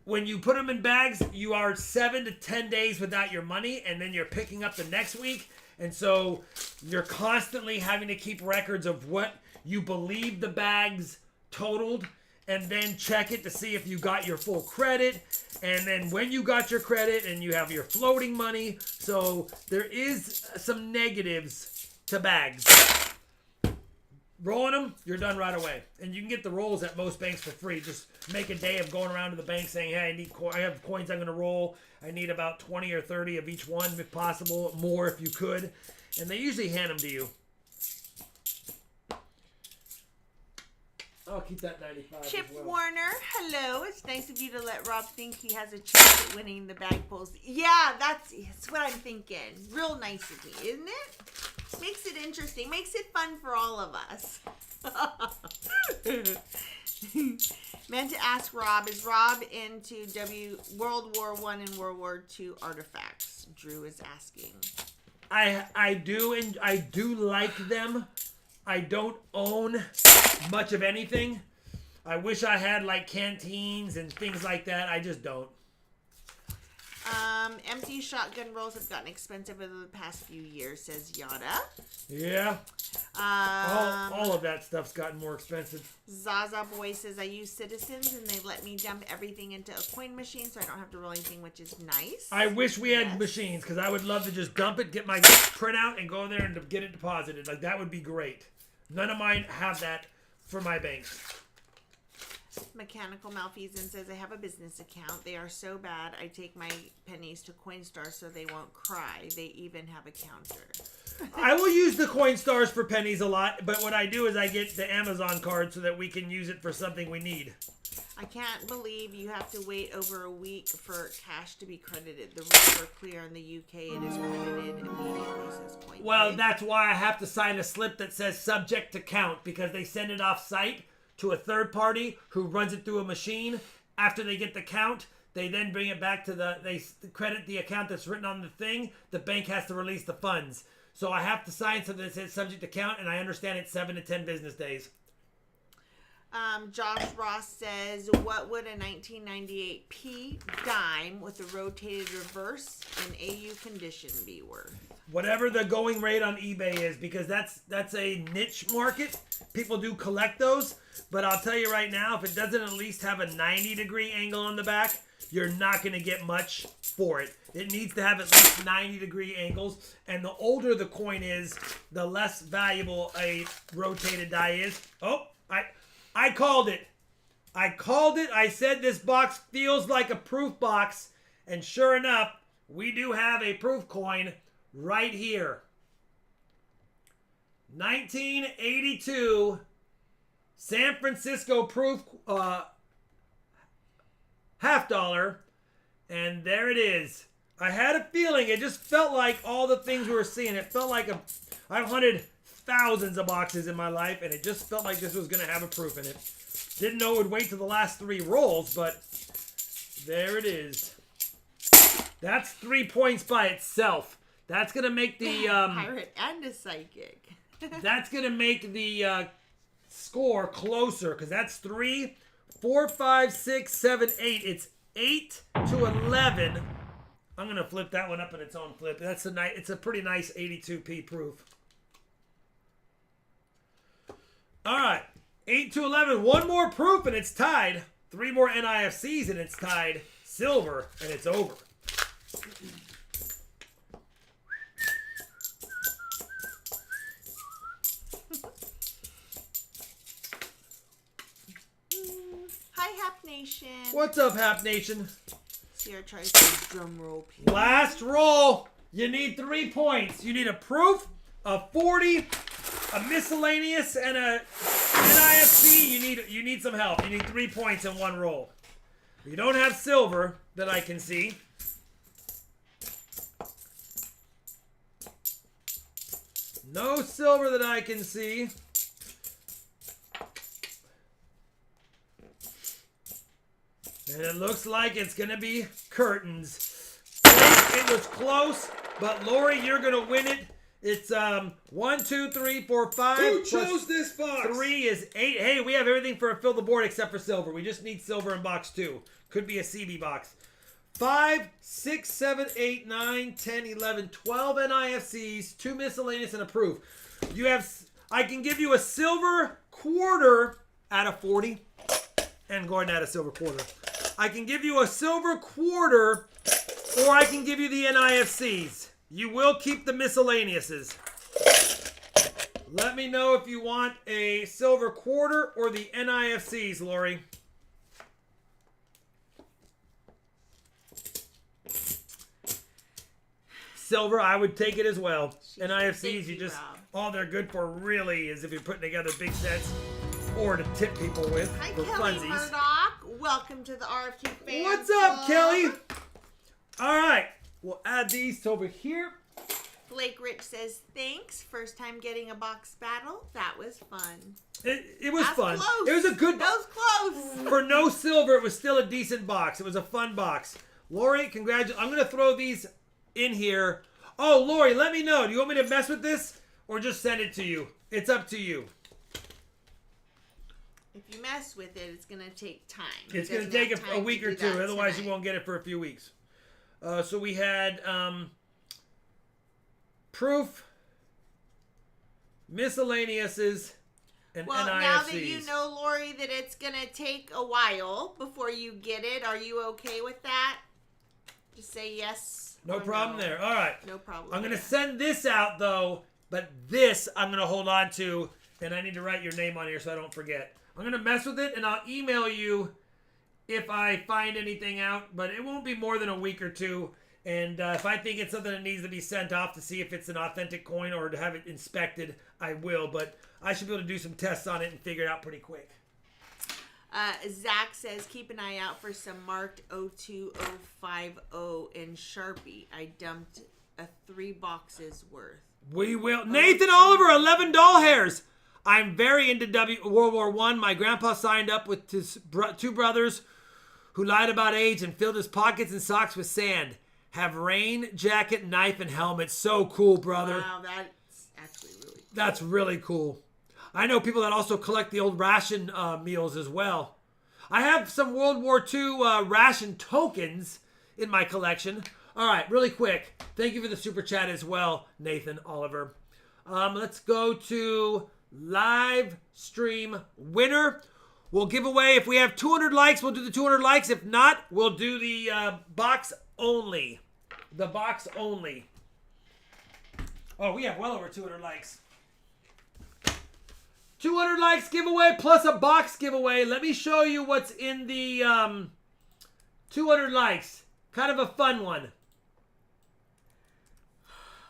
When you put them in bags, you are 7 to 10 days without your money, and then you're picking up the next week. And so you're constantly having to keep records of what you believe the bags totaled, and then check it to see if you got your full credit, and then when you got your credit, and you have your floating money. So there is some negatives to bags. Rolling them, you're done right away, and you can get the rolls at most banks for free. Just make a day of going around to the bank saying, hey, I have coins I'm going to roll. I need about 20 or 30 of each one if possible, more if you could, and they usually hand them to you. I'll keep that 95. Chip as well. Warner, hello. It's nice of you to let Rob think he has a chance at winning the bag pulls. Yeah, that's what I'm thinking. Real nice of me, isn't it? Makes it interesting. Makes it fun for all of us. Meant to ask Rob, is Rob into World War I and World War II artifacts? Drew is asking. I do, and I do like them. I don't own much of anything. I wish I had like canteens and things like that. I just don't. Empty shotgun rolls have gotten expensive over the past few years, says Yada. Yeah. All of that stuff's gotten more expensive. Zaza Boy says, I use Citizens and they let me dump everything into a coin machine so I don't have to roll anything, which is nice. I wish we had machines, because I would love to just dump it, get my printout, and go there and get it deposited. Like, that would be great. None of mine have that for my banks. Mechanical Malfeasance says, I have a business account. They are so bad, I take my pennies to Coinstar so they won't cry. They even have a counter. I will use the Coinstars for pennies a lot, but what I do is I get the Amazon card so that we can use it for something we need. I can't believe you have to wait over a week for cash to be credited. The rules are clear in the UK. It is credited immediately, says Coinpay. Well, that's why I have to sign a slip that says subject to count, because they send it off site to a third party who runs it through a machine. After they get the count, They then bring it back to they credit the account that's written on the thing. The bank has to release the funds. So I have to sign something that says subject account, and I understand it's 7 to 10 business days. Josh Ross says, what would a 1998 P dime with a rotated reverse and AU condition be worth? Whatever the going rate on eBay is, because that's a niche market. People do collect those. But I'll tell you right now, if it doesn't at least have a 90-degree angle on the back, you're not going to get much for it. It needs to have at least 90-degree angles. And the older the coin is, the less valuable a rotated die is. Oh, I called it. I said this box feels like a proof box. And sure enough, we do have a proof coin right here. 1982 San Francisco proof $50. And there it is. I had a feeling. It just felt like all the things we were seeing. It felt like I've hunted thousands of boxes in my life, and it just felt like this was going to have a proof in it. Didn't know it would wait till the last 3 rolls, but there it is. That's 3 points by itself. That's going to make the... pirate and a psychic. That's going to make the score closer, because that's 3, 4, 5, 6, 7, 8. It's 8 to 11. I'm going to flip that one up in its own flip. It's a pretty nice 82p proof. All right, 8 to 11. One more proof and it's tied. 3 more NIFCs and it's tied. Silver and it's over. Hi, Hap Nation. What's up, Hap Nation? Sierra tries to drum roll. Last roll. You need 3 points. You need a proof, a 40, a miscellaneous, and a NIFC. You need some help. You need 3 points in one roll. You don't have silver that I can see. No silver that I can see. And it looks like it's going to be curtains. It was close, but Lori, you're going to win it. It's 1, 2, 3, 4, 5. Who chose this box? 3 is 8. Hey, we have everything for fill the board except for silver. We just need silver in box 2. Could be a CB box. 5, 6, 7, 8, 9, 10, 11, 12 NIFCs, 2 miscellaneous, and a proof. I can give you a silver quarter out of 40. And Gordon had a silver quarter. I can give you a silver quarter, or I can give you the NIFCs. You will keep the miscellaneouses. Let me know if you want a silver quarter or the NIFCs, Lori. Silver, I would take it as well. NIFCs, you just, all they're good for really is if you're putting together big sets or to tip people with. Hi, for Kelly funsies. Murdoch. Welcome to the RFT Fans What's up, Club. Kelly? All right, we'll add these to over here. Blake Rich says, thanks. First time getting a box battle. That was fun. It was That's fun. Close. It was a good That was close. For no silver, it was still a decent box. It was a fun box. Lori, congratulations. I'm going to throw these in here. Oh, Lori, let me know. Do you want me to mess with this or just send it to you? It's up to you. If you mess with it, it's going to take time. It's going to take a week or two. Otherwise, you won't get it for a few weeks. So we had proof, miscellaneouses, and well, NIFCs. now that you know, Lori, that it's going to take a while before you get it, are you okay with that? Just say yes. No problem there. All right. No problem. I'm going to send this out, though, but this I'm going to hold on to, and I need to write your name on here so I don't forget. I'm going to mess with it, and I'll email you if I find anything out, but it won't be more than a week or two. And if I think it's something that needs to be sent off to see if it's an authentic coin or to have it inspected, I will. But I should be able to do some tests on it and figure it out pretty quick. Zach says, keep an eye out for some marked 02050 in Sharpie. I dumped 3 boxes worth. We will. Nathan Oliver, 11 doll hairs. I'm very into World War I. My grandpa signed up with his 2 brothers who lied about age and filled his pockets and socks with sand. Have rain jacket, knife, and helmet. So cool, brother. Wow, that's actually really cool. That's really cool. I know people that also collect the old ration meals as well. I have some World War II ration tokens in my collection. All right, really quick. Thank you for the super chat as well, Nathan Oliver. Let's go to live stream winner. We'll give away, if we have 200 likes, we'll do the 200 likes. If not, we'll do the box only. The box only. Oh, we have well over 200 likes. 200 likes giveaway plus a box giveaway. Let me show you what's in the 200 likes. Kind of a fun one.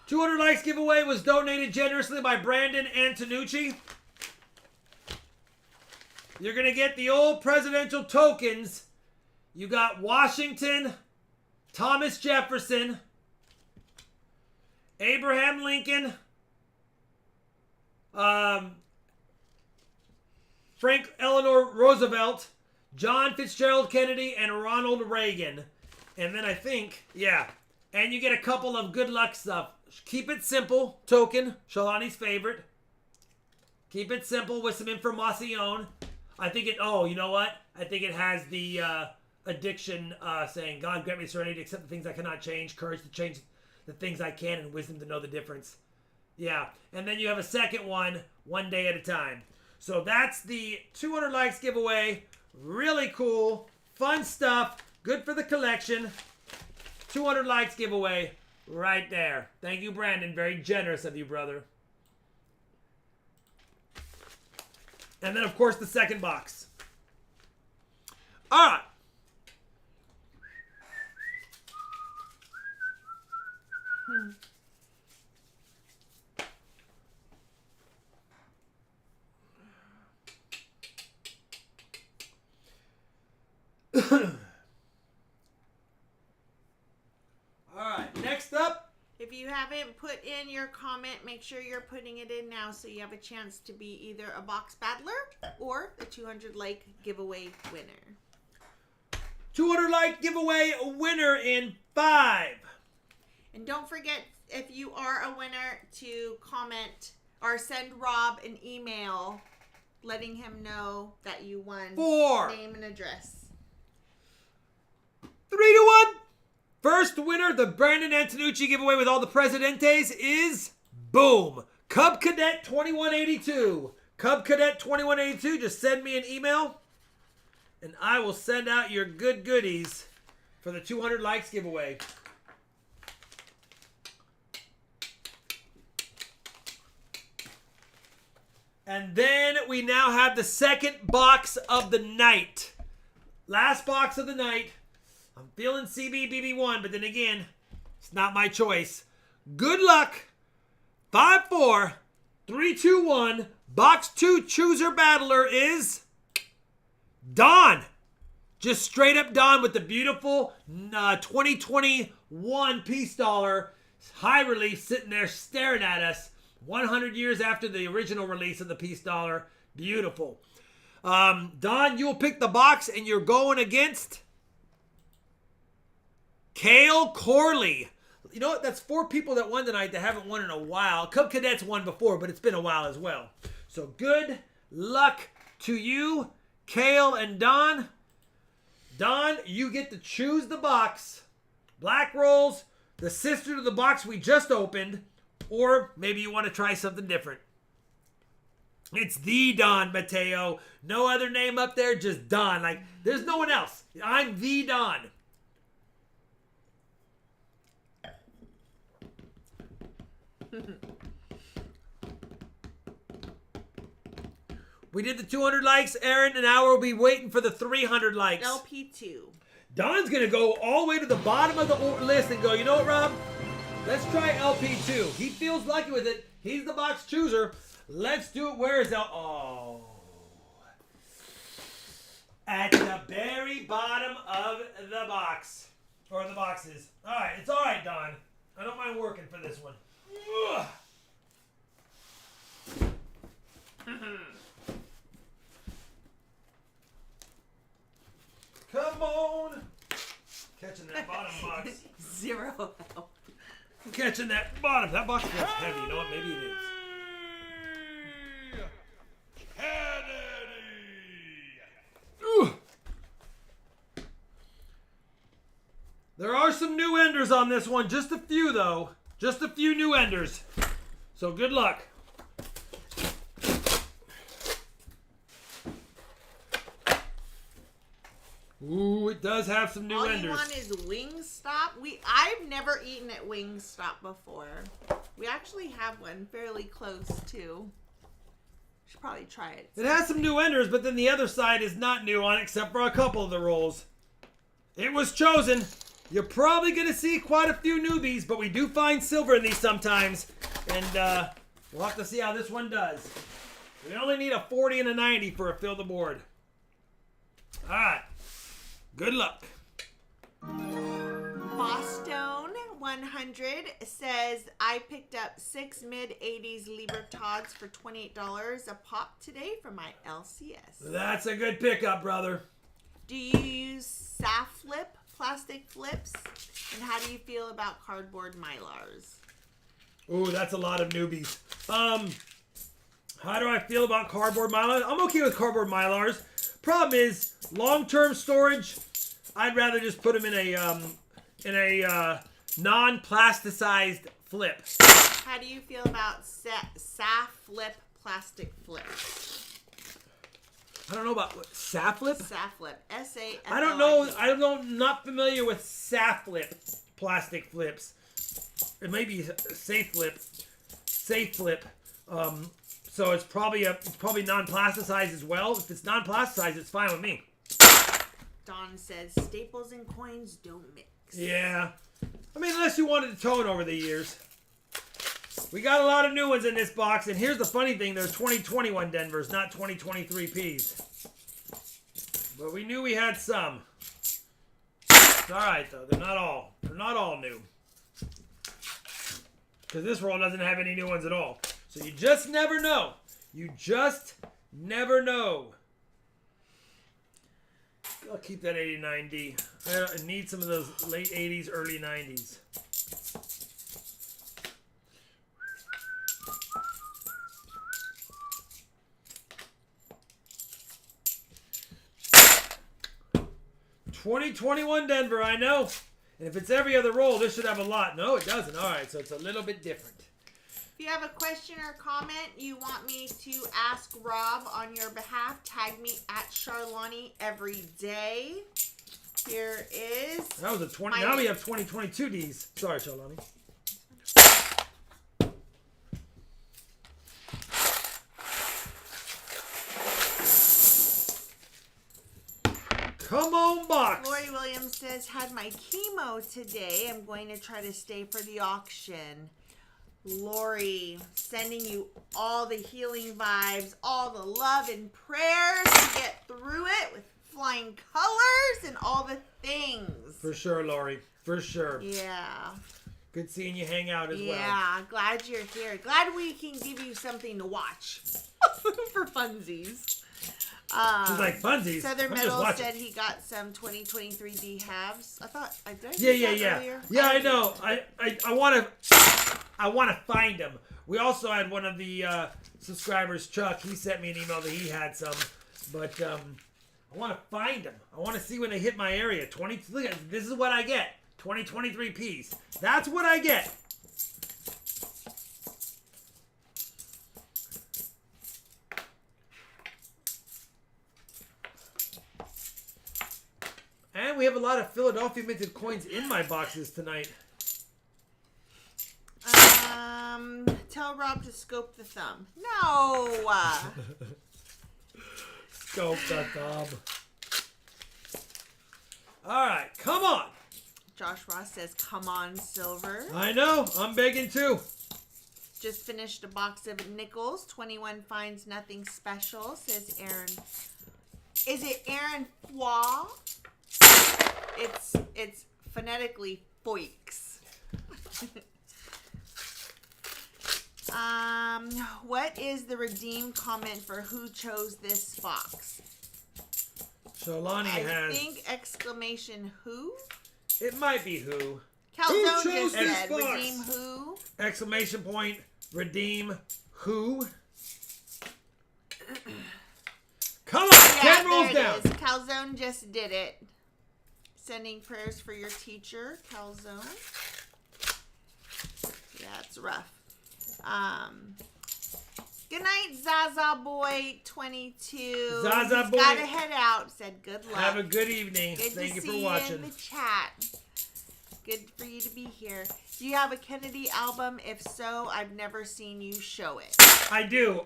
200 likes giveaway was donated generously by Brandon Antonucci. You're going to get the old presidential tokens. You got Washington, Thomas Jefferson, Abraham Lincoln, Frank Eleanor Roosevelt, John Fitzgerald Kennedy, and Ronald Reagan. And then I think, yeah. And you get a couple of good luck stuff. Keep it simple token, Shalani's favorite. Keep it simple with some information. I think it, oh, you know what? I think it has the addiction saying, God grant me serenity to accept the things I cannot change, courage to change the things I can, and wisdom to know the difference. Yeah. And then you have a second one day at a time. So that's the 200 likes giveaway. Really cool. Fun stuff. Good for the collection. 200 likes giveaway right there. Thank you, Brandon. Very generous of you, brother. And then, of course, the second box. All right. Alright, next up. If you haven't put in your comment, make sure you're putting it in now so you have a chance to be either a box battler or the 200 like giveaway winner. 200 like giveaway winner in 5. And don't forget, if you are a winner, to comment or send Rob an email letting him know that you won. 4. Name and address. 3 to 1. First winner, the Brandon Antonucci giveaway with all the Presidentes is, boom, Cub Cadet 2182. Cub Cadet 2182, just send me an email and I will send out your good goodies for the 200 likes giveaway. And then we now have the second box of the night. Last box of the night. I'm feeling CBBB1, but then again, it's not my choice. Good luck. 5, 4, 3, 2, 1. Box 2 chooser battler is Don. Just straight up Don with the beautiful 2021 peace dollar. High relief sitting there staring at us. 100 years after the original release of the peace dollar. Beautiful. Don, you'll pick the box and you're going against Cale Corley. You know what? That's 4 people that won tonight that haven't won in a while. Cub Cadets won before, but it's been a while as well. So good luck to you, Cale and Don. Don, you get to choose the box. Black rolls, the sister to the box we just opened, or maybe you want to try something different. It's the Don Mateo. No other name up there, just Don. Like, there's no one else. I'm the Don. We did the 200 likes, Aaron, and now we'll be waiting for the 300 likes. LP2. Don's going to go all the way to the bottom of the list and go, you know what, Rob? Let's try LP2. He feels lucky with it. He's the box chooser. Let's do it. Where is Oh. At the very bottom of the box. Or the boxes. All right. It's all right, Don. I don't mind working for this one. Ugh. Come on. catching that bottom box. 0 help. I'm catching that bottom. That box feels heavy. You know what? Maybe it is. Ooh. There are some new enders on this one. Just a few, though. Just a few new enders. So good luck. Ooh, it does have some new All enders. you want is Wingstop. I've never eaten at Wingstop before. We actually have one fairly close too. Should probably try it. It has some new enders, but then the other side is not new on it, except for a couple of the rolls. It was chosen. You're probably going to see quite a few newbies, but we do find silver in these sometimes. And we'll have to see how this one does. We only need a 40 and a 90 for a fill the board. All right. Good luck. Boston 100 says, I picked up 6 mid-80s Libertads for $28 a pop today from my LCS. That's a good pickup, brother. Do you use SAF plastic flips? And how do you feel about cardboard Mylars? Ooh, that's a lot of newbies. How do I feel about cardboard Mylars? I'm okay with cardboard Mylars. Problem is, long-term storage, I'd rather just put them in a non-plasticized flip. How do you feel about SAF plastic flips? I don't know about what, Saflip? SAF S-A-F-L-I-P. I don't know. I don't. Not familiar with Saflip plastic flips. It may be Safe Flip. So it's probably non-plasticized as well. If it's non-plasticized, it's fine with me. Don says staples and coins don't mix. Yeah. I mean, unless you wanted to tone over the years. We got a lot of new ones in this box, and here's the funny thing. They're 2021 Denvers, not 2023 Ps. But we knew we had some. It's all right, though. They're not all new. Because this roll doesn't have any new ones at all. So you just never know. You just never know. I'll keep that 89D. I need some of those late 80s, early 90s. '21 Denver, I know. And if it's every other roll, this should have a lot. No, it doesn't. All right, so it's a little bit different. If you have a question or comment you want me to ask Rob on your behalf, tag me at Charlani every day. Here is... That was a 20. Now we have 2022 Ds. Sorry, Charlani. Come on, box. Lori Williams says, had my chemo today. I'm going to try to stay for the auction. Lori, sending you all the healing vibes, all the love and prayers to get through it with flying colors and all the things. For sure, Lori. For sure. Yeah. Good seeing you hang out as well. Yeah, glad you're here. Glad we can give you something to watch for funsies. She's like, funsies? Southern I'm just Metal watching. said he got some 2023 D halves. I thought I did. Yeah. Yeah, I know. I want to find them. We also had one of the subscribers, Chuck. He sent me an email that he had some, but I want to find them. I want to see when they hit my area. Look at this is what I get. 2023 Ps. That's what I get. And we have a lot of Philadelphia minted coins in my boxes tonight. Tell Rob to scope the thumb. No. Scope the thumb. All right, come on. Josh Ross says, come on, silver. I know. I'm begging too. Just finished a box of nickels. 21 finds nothing special, says Aaron. Is it Aaron Foix? It's phonetically Foix. What is the redeem comment for who chose this box? Sholani I has. think exclamation who? It might be who. Calzone chose just this said, box? redeem who? Exclamation point. Redeem who? Come on, 10 rolls there down. it is. Calzone just did it. Sending prayers for your teacher, Calzone. Yeah, it's rough. Good night, Zaza Boy 22. Zaza He's Boy. gotta head out. Said good luck. Have a good evening. Good Thank to you see for you watching. in the chat. Good for you to be here. Do you have a Kennedy album? If so, I've never seen you show it. I do.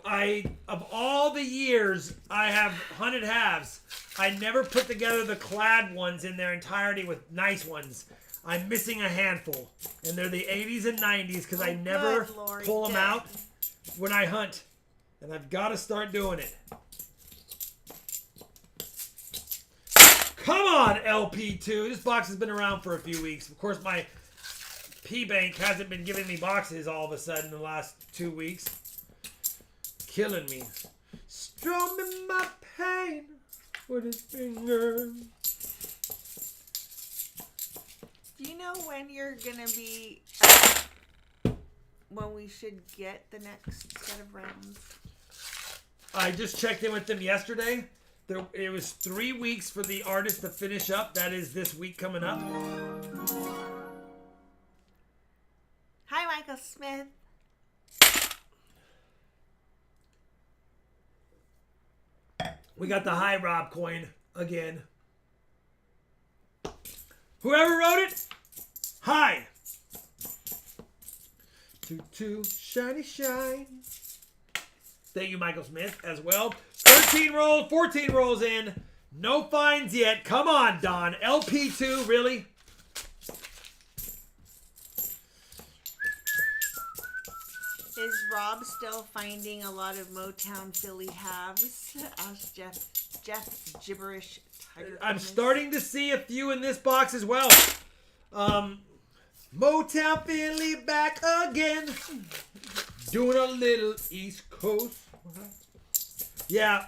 Of all the years I have hunted halves, I never put together the clad ones in their entirety with nice ones. I'm missing a handful, and they're the 80s and 90s because I never good Lord, pull them good. out when I hunt, and I've got to start doing it. Come on, LP2. This box has been around for a few weeks. Of course, my P-Bank hasn't been giving me boxes all of a sudden in the last 2 weeks. Killing me. Strumming my pain with his finger. Do you know when you're gonna be when we should get the next set of rounds? I just checked in with them yesterday. It was 3 weeks for the artist to finish up. That is this week coming up. Hi, Michael Smith. We got the high Rob coin again. Whoever wrote it, hi. Toot, shiny, shine. Thank you, Michael Smith, as well. 13 rolls, 14 rolls in. No finds yet. Come on, Don. LP2, really? Is Rob still finding a lot of Motown Philly halves? Asked Jeff Gibberish Tiger. I'm starting to see a few in this box as well. Motown Philly back again. Doing a little East Coast. Yeah,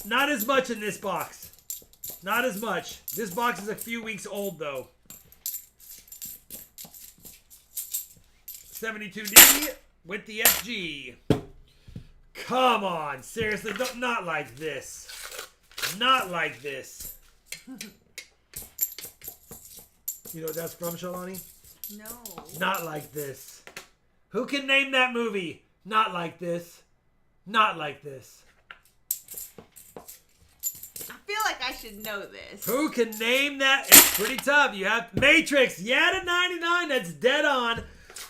not as much in this box. Not as much. This box is a few weeks old, though. 72D with the FG. Come on, seriously, not like this. Not like this. You know what that's from, Shalani? No. Not like this. Who can name that movie? Not like this. Not like this. I feel like I should know this. Who can name that? It's pretty tough. You have Matrix. Yeah, to 99. That's dead on.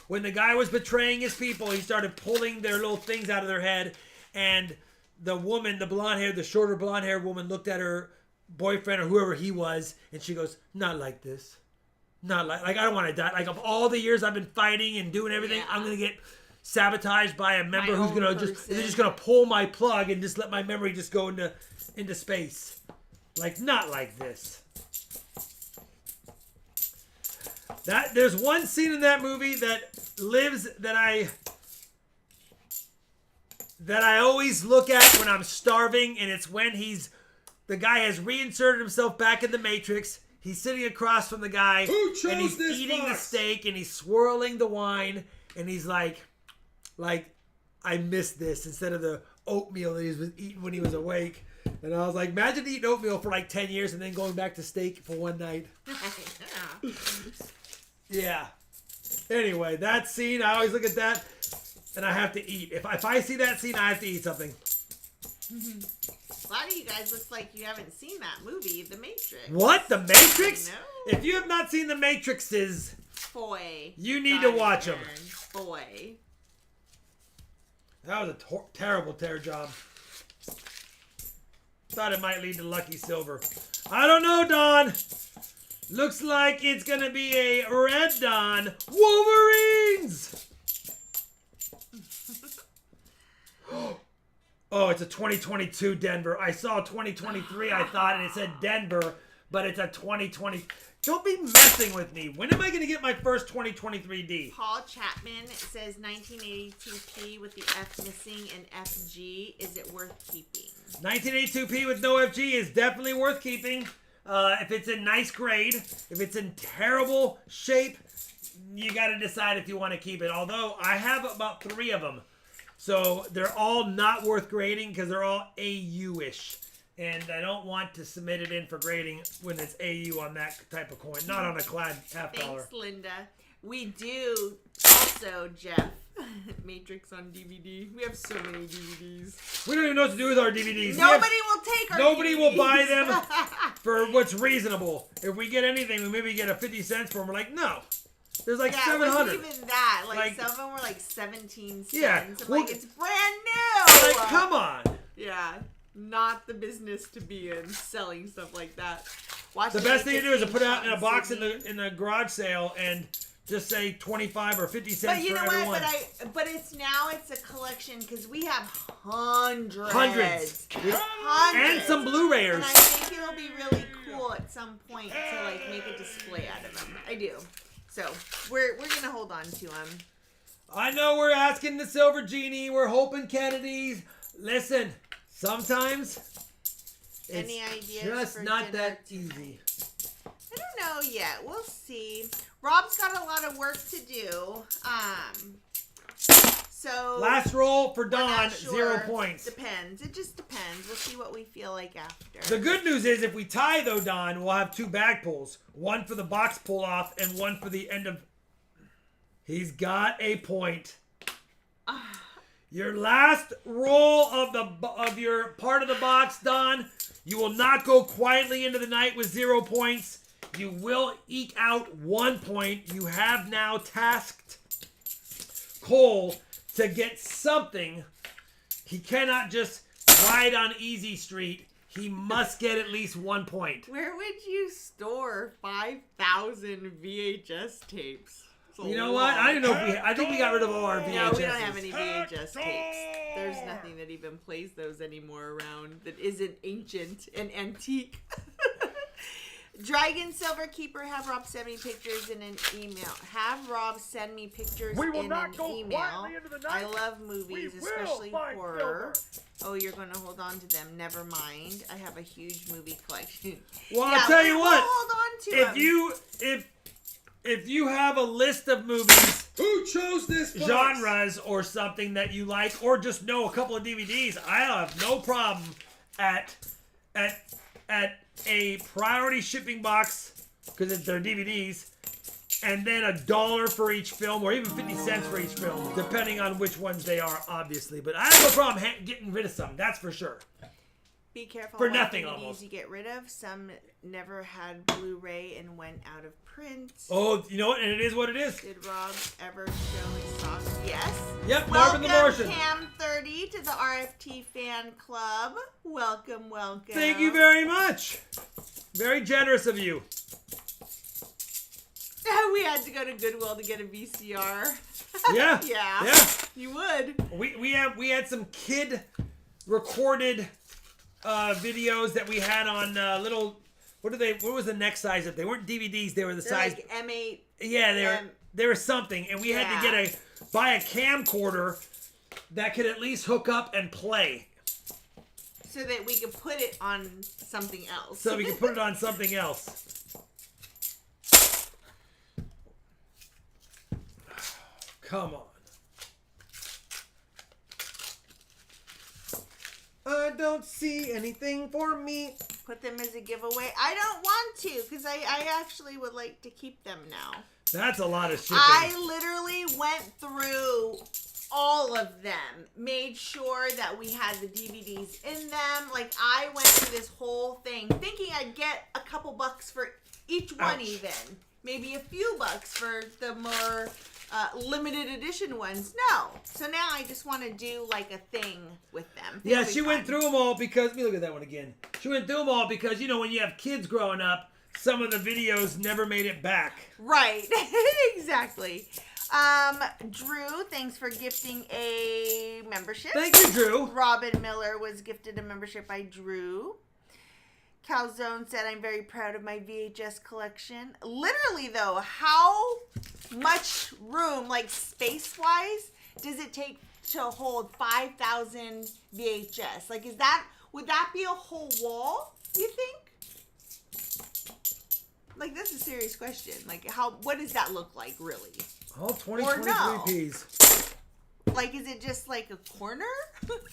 When the guy was betraying his people, he started pulling their little things out of their head. And the woman, the blonde-haired, the shorter blonde-haired woman looked at her boyfriend or whoever he was, and she goes, not like this. Not like I don't want to die. Like, of all the years I've been fighting and doing everything, Yeah. I'm going to get sabotaged by a member My who's own going to just going to pull my plug and just let my memory just go into space. Like, not like this. There's one scene in that movie that lives that I always look at when I'm starving, and it's when the guy has reinserted himself back in the Matrix. He's sitting across from the guy, Who chose and he's this eating the box? steak, and he's swirling the wine, and he's like, I missed this, instead of the oatmeal that he was eating when he was awake. And I was like, imagine eating oatmeal for like 10 years and then going back to steak for one night. Yeah. Anyway, that scene, I always look at that, and I have to eat. If I see that scene, I have to eat something. A lot of you guys looks like you haven't seen that movie, The Matrix. What? The Matrix? No. If you have not seen The Matrixes, Boy. you need to watch them. Boy. That was a terrible tear job. Thought it might lead to Lucky Silver. I don't know, Don. Looks like it's going to be a red Don. Wolverines! Oh, it's a 2022 Denver. I saw 2023, I thought, and it said Denver, but it's a 2020. Don't be messing with me. When am I going to get my first 2023D? Paul Chapman says 1982P with the F missing and FG. Is it worth keeping? 1982P with no FG is definitely worth keeping. If it's in nice grade, if it's in terrible shape, you got to decide if you want to keep it. Although I have about 3 of them. So they're all not worth grading because they're all AU-ish. And I don't want to submit it in for grading when it's AU on that type of coin. Not on a clad $half. Thanks, Linda. We do also, Jeff, Matrix on DVD. We have so many DVDs. We don't even know what to do with our DVDs. Nobody will take our Nobody DVDs. will buy them for what's reasonable. If we get anything, we maybe get a 50 cents for them. We're like, no. There's like 700. It wasn't even that. Like some of them were like 17 cents. Yeah. I'm like, it's brand new. Like, come on. Yeah. Not the business to be in, selling stuff like that. The best thing to do is to put it out in a box in the garage sale and just say 25 or 50 cents but you for know everyone. what? But it's a collection because we have hundreds. Hundreds. And some Blu-rayers. And I think it'll be really cool at some point to like make a display out of them. I do. So we're gonna hold on to them. I know we're asking the Silver Genie. We're hoping Kennedy's. Listen, sometimes any ideas just for not dinner that easy. I don't know yet. We'll see. Rob's got a lot of work to do. So last roll for Dawn, sure. 0 points. Depends. It just depends. We'll see what we feel like after. The good news is if we tie though, Dawn, we'll have 2 bag pulls. One for the box pull off and one for the end of. He's got a point. Your last roll of your part of the box, Dawn. You will not go quietly into the night with 0 points. You will eke out 1 point. You have now tasked Cole to get something. He cannot just ride on Easy Street. He must get at least 1 point. Where would you store 5,000 VHS tapes? You know what? I don't know if I think we got rid of all our VHS. No, we don't have any VHS tapes. There's nothing that even plays those anymore around that isn't ancient and antique. Dragon Silverkeeper, have Rob send me pictures in an email. Have Rob send me pictures in an email. I love movies, especially horror. Oh, you're going to hold on to them. Never mind. I have a huge movie collection. Well, I'll tell you what. Hold on to them. If you have a list of movies, who chose this box? Genres or something that you like, or just know a couple of DVDs, I have no problem at a priority shipping box because they're DVDs, and then $1 for each film, or even 50 cents for each film, depending on which ones they are, obviously. But I have no problem getting rid of some. That's for sure. Be careful for what nothing DVDs almost. You get rid of. Some never had Blu-ray and went out of print. Oh, you know what? And it is what it is. Did Rob ever show his socks? Yes. Yep, Marvin the Martian. Welcome, Cam30 to the RFT fan club. Welcome, welcome. Thank you very much. Very generous of you. We had to go to Goodwill to get a VCR. Yeah. Yeah. You would. We had some kid recorded videos that we had on little. What was the next size of? They weren't DVDs. They were the size. Like M8. Yeah, they were something, and we had to buy a camcorder that could at least hook up and play, so that we could put it on something else. So we could put it on something else. Come on. I don't see anything for me. Put them as a giveaway. I don't want to, because I actually would like to keep them now. That's a lot of shipping. I literally went through all of them, made sure that we had the DVDs in them. Like, I went through this whole thing thinking I'd get a couple bucks for each one. Ouch. Even. Maybe a few bucks for the more limited edition ones. No. So now I just want to do like a thing with them. Yeah, she went through them all because, let me look at that one again. She went through them all because, you know, when you have kids growing up, some of the videos never made it back. Right. Exactly. Drew, thanks for gifting a membership. Thank you, Drew. Robin Miller was gifted a membership by Drew. Calzone said, I'm very proud of my VHS collection. Literally, though, how much room, like space-wise, does it take to hold 5,000 VHS? Like, would that be a whole wall, you think? Like, that's a serious question. Like, what does that look like, really? All 20, Or 23 no. Ps. Like, is it just like a corner?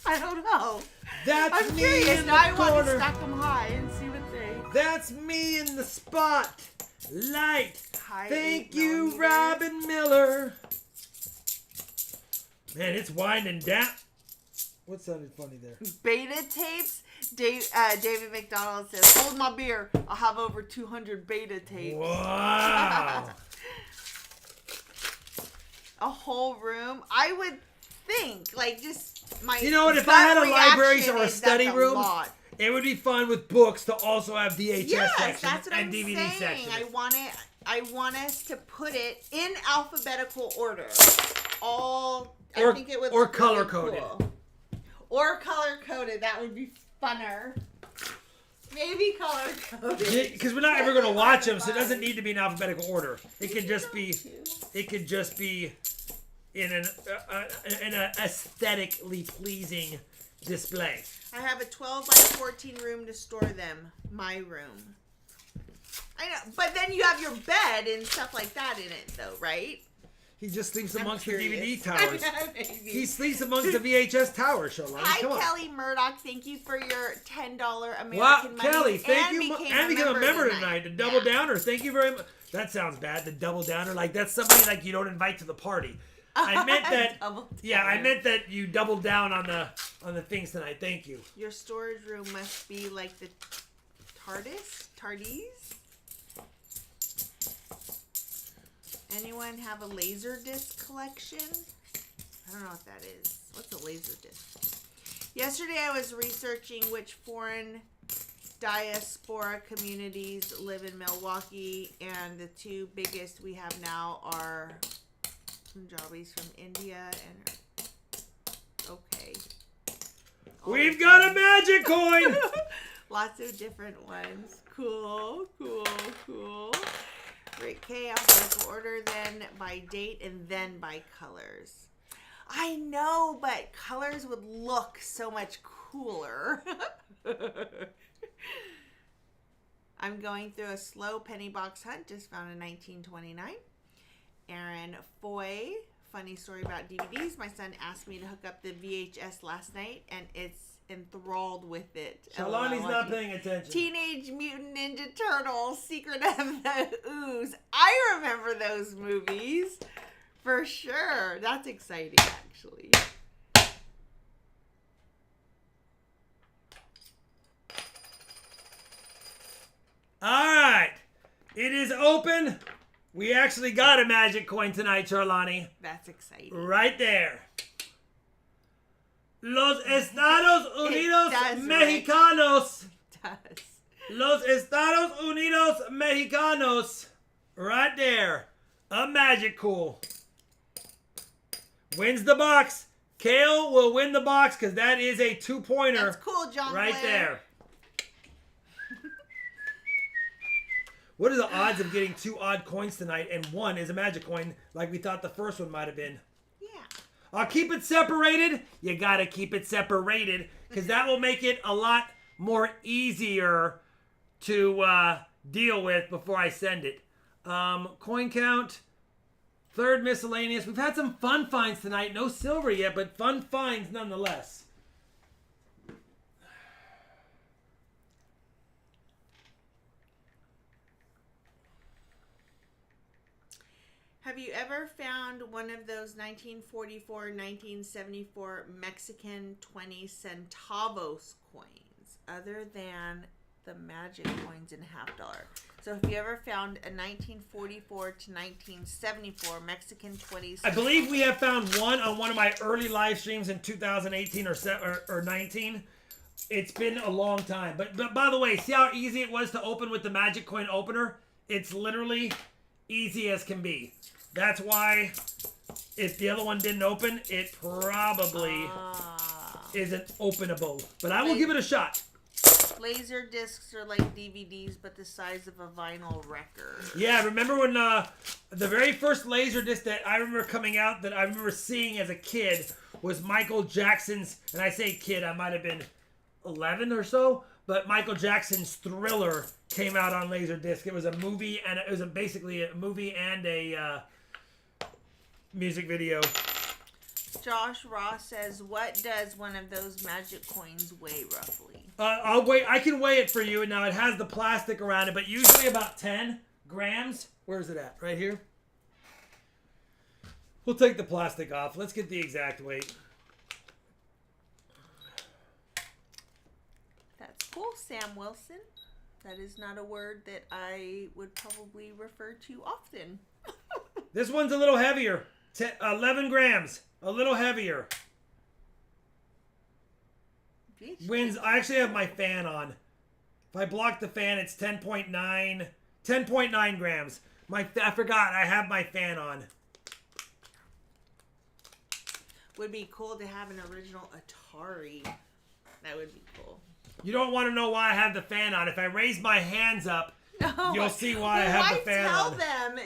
I don't know. That's I'm me curious. in Now the I want to corner. stack them high and see what they... That's me in the spot. Light. High Thank 8 you, millimeter. Robin Miller. Man, it's winding down. What sounded funny there? Beta tapes. David McDonald says, hold my beer. I'll have over 200 beta tapes. Wow. A whole room. I would think, like, just my... You know what? If gut I had a library reaction or a is study that's room, lot. it would be fun with books to also have VHS Yes, section that's what and I'm DVD saying. section. I want us to put it in alphabetical order. I think it would or look really color-coded. cool. Or color coded. That would be funner. Maybe color coded. Because we're not ever going to watch them, so it doesn't need to be in alphabetical order. It could just be. It could just be in an aesthetically pleasing display. I have a 12 by 14 room to store them. My room. I know, but then you have your bed and stuff like that in it, though, right? He just sleeps I'm amongst the curious. DVD towers. Maybe. He sleeps amongst the VHS towers, Shalani. Hi, Come on. Kelly Murdoch. Thank you for your $10 American Wow, money. Kelly, thank you. Became And became a member tonight. tonight. The double downer. Thank you very much. That sounds bad. The double downer. Like, that's somebody like you don't invite to the party. I meant that. Double Yeah, I downer. meant that you doubled down on the things tonight. Thank you. Your storage room must be like the TARDIS? Anyone have a laser disc collection? I don't know what that is. What's a laser disc? Yesterday I was researching which foreign diaspora communities live in Milwaukee, and the two biggest we have now are Punjabis from India and... Okay. We've got a magic coin! Lots of different ones. Cool. Rick K, alphabetical order, then by date, and then by colors. I know, but colors would look so much cooler. I'm going through a slow penny box hunt. Just found a 1929. Aaron Foy, funny story about DVDs. My son asked me to hook up the VHS last night, and it's enthralled with it. Shalani's not paying attention. Teenage Mutant Ninja Turtles, Secret of the Ooze. I remember those movies for sure. That's exciting, actually. All right. It is open. We actually got a magic coin tonight, Charlani. That's exciting. Right there. Los Estados Unidos does, Mexicanos. It does. Los Estados Unidos Mexicanos. Right there. A magic cool. Wins the box. Kale will win the box because that is a 2-pointer. That's cool, John Right Blair. there. What are the odds of getting 2 odd coins tonight and 1 is a magic coin like we thought the first one might have been? Yeah. I'll keep it separated. You gotta keep it separated because that will make it a lot more easier to deal with before I send it. Coin count. Third miscellaneous. We've had some fun finds tonight. No silver yet, but fun finds nonetheless. Have you ever found one of those 1944, 1974 Mexican 20 centavos coins other than the magic coins in $50? So have you ever found a 1944 to 1974 Mexican 20 I believe we have found one on one of my early live streams in 2018 or 19. It's been a long time. But by the way, see how easy it was to open with the magic coin opener? It's literally easy as can be. That's why if the other one didn't open, it probably isn't openable. But I will give it a shot. Laser discs are like DVDs, but the size of a vinyl record. Yeah, remember when the very first laser disc that I remember coming out that I remember seeing as a kid was Michael Jackson's, and I say kid, I might have been 11 or so, but Michael Jackson's Thriller came out on Laserdisc. It was a movie, and it was basically a movie and a music video. Josh Ross says, what does one of those magic coins weigh roughly? I'll wait. I can weigh it for you. Now it has the plastic around it, but usually about 10 grams. Where's it at? Right here. We'll take the plastic off. Let's get the exact weight. That's cool, Sam Wilson. That is not a word that I would probably refer to often. This one's a little heavier. 11 grams. A little heavier. Winds. I actually have my fan on. If I block the fan, it's 10.9. 10.9 grams. I forgot. I have my fan on. Would be cool to have an original Atari. That would be cool. You don't want to know why I have the fan on. If I raise my hands up, you'll see why I have the fan tell on. Them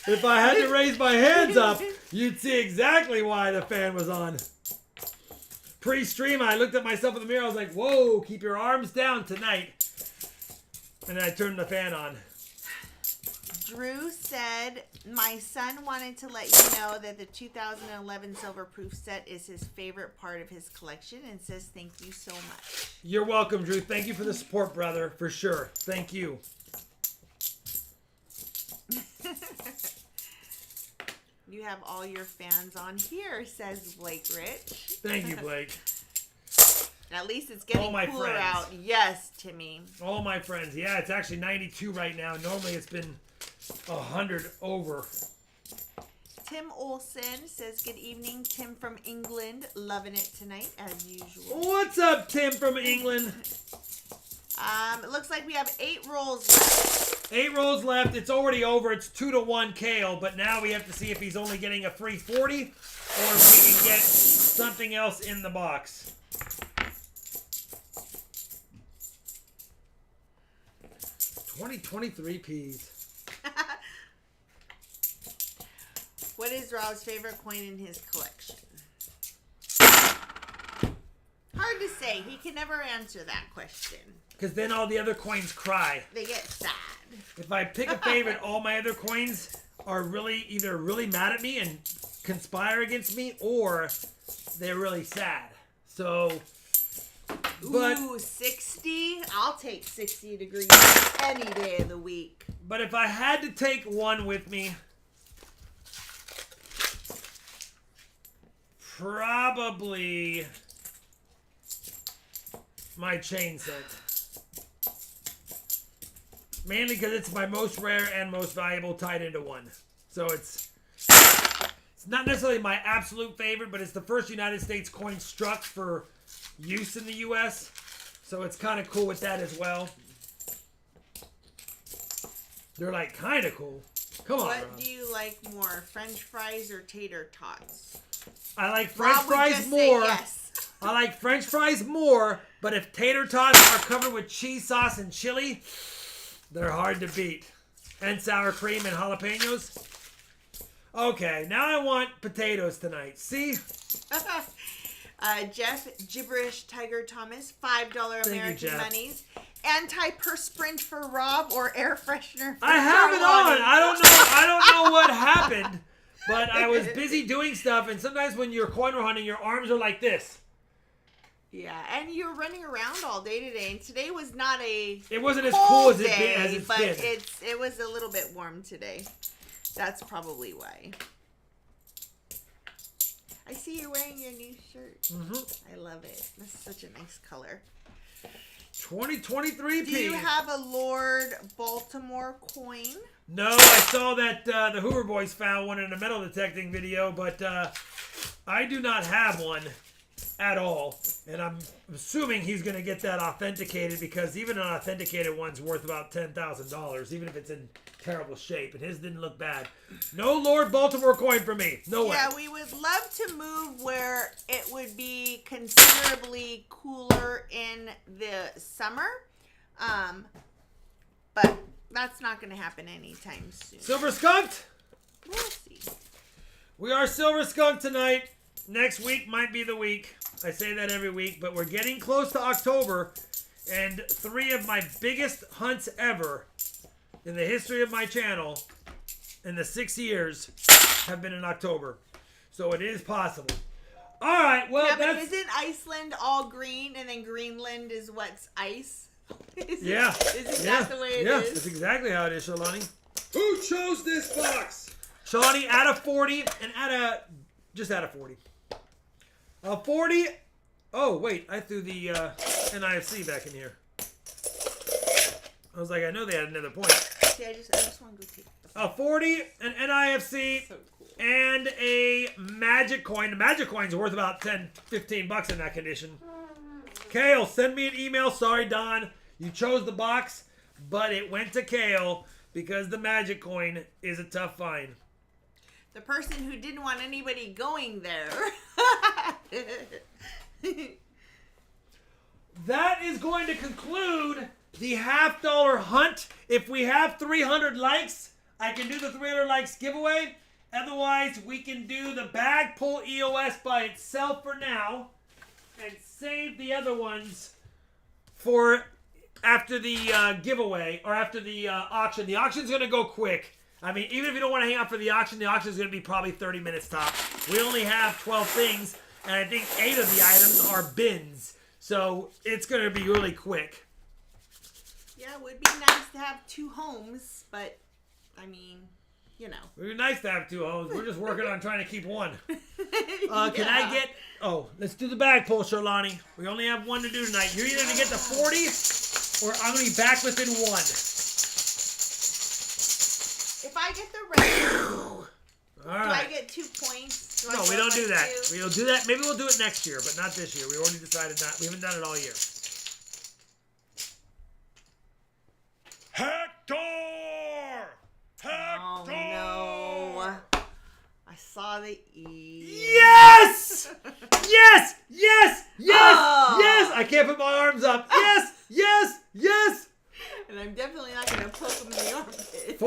if I had to raise my hands up, you'd see exactly why the fan was on. Pre-stream, I looked at myself in the mirror. I was like, whoa, keep your arms down tonight. And then I turned the fan on. Drew said, my son wanted to let you know that the 2011 Silver Proof set is his favorite part of his collection and says thank you so much. You're welcome, Drew. Thank you for the support, brother. For sure. Thank you. You have all your fans on here, says Blake Rich. Thank you, Blake. At least it's getting all my cooler friends. out. Yes, Timmy. All my friends. Yeah, it's actually 92 right now. Normally it's been 100 over. Tim Olson says, good evening, Tim from England. Loving it tonight, as usual. What's up, Tim from England? It looks like we have 8 rolls left. 8 rolls left. It's already over. It's 2-1 Kale, but now we have to see if he's only getting a free 40 or if we can get something else in the box. $20.23 P's. What is Rob's favorite coin in his collection? Hard to say. He can never answer that question. Because then all the other coins cry. They get sad. If I pick a favorite, all my other coins are either really mad at me and conspire against me, or they're really sad. So, but, ooh, 60? I'll take 60 degrees any day of the week. But if I had to take one with me, probably my chain set. Mainly because it's my most rare and most valuable tied into one. So it's not necessarily my absolute favorite, but it's the first United States coin struck for use in the U.S. So it's kind of cool with that as well. They're like kind of cool. Come on, what Rob. do you like more, French fries or tater tots? I like French Rob would fries just more. say yes. I like French fries more, but if tater tots are covered with cheese sauce and chili, they're hard to beat. And sour cream and jalapenos. Okay, now I want potatoes tonight. See? Jeff Gibberish Tiger Thomas, $5 American Jeff. Monies. Antiperspirant for Rob or air freshener for I have it on. Charlotte? I don't know what happened, but I was busy doing stuff, and sometimes when you're corner hunting, your arms are like this. Yeah, and you were running around all day today, and today was not a It wasn't as cool as day, it's but been. it was a little bit warm today. That's probably why. I see you're wearing your new shirt. Mm-hmm. I love it. That's such a nice color. 2023 Do you have a Lord Baltimore coin? No, I saw that the Hoover Boys found one in a metal detecting video, but I do not have one at all. And I'm assuming he's going to get that authenticated because even an authenticated one's worth about $10,000, even if it's in terrible shape. And his didn't look bad. No Lord Baltimore coin for me. No way. Yeah, we would love to move where it would be considerably cooler in the summer. But that's not going to happen anytime soon. Silver Skunked? We'll see. We are Silver Skunked tonight. Next week might be the week. I say that every week, but we're getting close to October, and 3 of my biggest hunts ever in the history of my channel in the 6 years have been in October. So it is possible. All right, well, yeah, but isn't Iceland all green, and then Greenland is what's ice? Isn't that the way it is? Yeah, that's exactly how it is, Shalani. Who chose this box? Shalani, add a 40 and just add a 40. A 40. Oh, wait, I threw the NIFC back in here. I was like, I know they had another point. See, I just want to go take A 40, an NIFC, so cool. and a magic coin. The magic coin's worth about 10, 15 bucks in that condition. Kale, send me an email. Sorry, Don. You chose the box, but it went to Kale because the magic coin is a tough find. The person who didn't want anybody going there. That is going to conclude the $50 hunt. If we have 300 likes, I can do the 300 likes giveaway. Otherwise, we can do the bag pull EOS by itself for now and save the other ones for after the giveaway or after the auction. The auction's going to go quick. I mean, even if you don't want to hang out for the auction is going to be probably 30 minutes top. We only have 12 things, and I think 8 of the items are bins. So it's going to be really quick. Yeah, it would be nice to have 2 homes, but, I mean, you know. It would be nice to have 2 homes. We're just working on trying to keep one. Can I get... Oh, let's do the bag pull, Sharlani. We only have 1 to do tonight. You're either going to get the 40, or I'm going to be back within 1. If I get the red, All right. do I get 2 points? No, we don't do that. We'll do that. Maybe we'll do it next year, but not this year. We already decided not. We haven't done it all year. Hector! Oh no! I saw the E. Yes! Yes! Yes! Yes! Oh. Yes! I can't put my arms up. Yes! Yes! Yes! And I'm definitely not going to poke him in the armpit.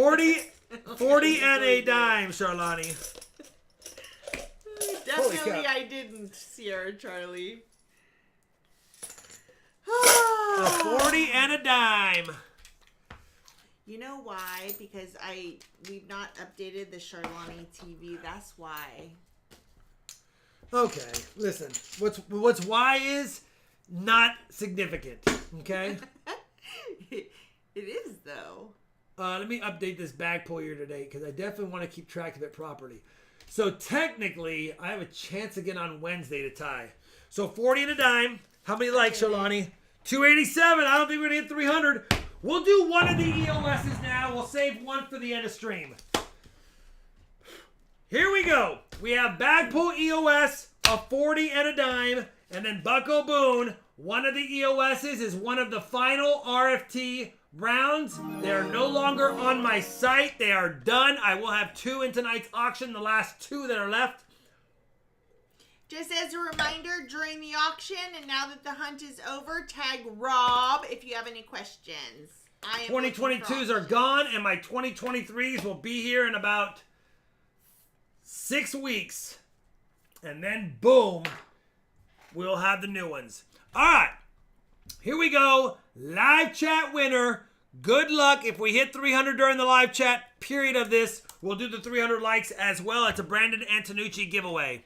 40 and a dime, Sharlani. Definitely I didn't, Sierra Charlie. A 40 and a dime. You know why? Because we've not updated the Charlani TV. That's why. Okay, listen. What's why is not significant. Okay. It is though. Let me update this bag pull year to date because I definitely want to keep track of it properly. So technically, I have a chance again on Wednesday to tie. So 40 and a dime. How many likes, Shalani? 287. I don't think we're going to hit 300. We'll do one of the EOSs now. We'll save one for the end of stream. Here we go. We have bag pull EOS, a 40 and a dime, and then Bucko Boone. One of the EOSs is one of the final RFT rounds. They are no longer on my site. They are done. I will have 2 in tonight's auction, the last 2 that are left. Just as a reminder, during the auction, and now that the hunt is over, tag Rob if you have any questions. 2022s are gone, and my 2023s will be here in about 6 weeks. And then, boom, we'll have the new ones. All right, here we go. Live chat winner. Good luck. If we hit 300 during the live chat period of this, we'll do the 300 likes as well. It's a Brandon Antonucci giveaway.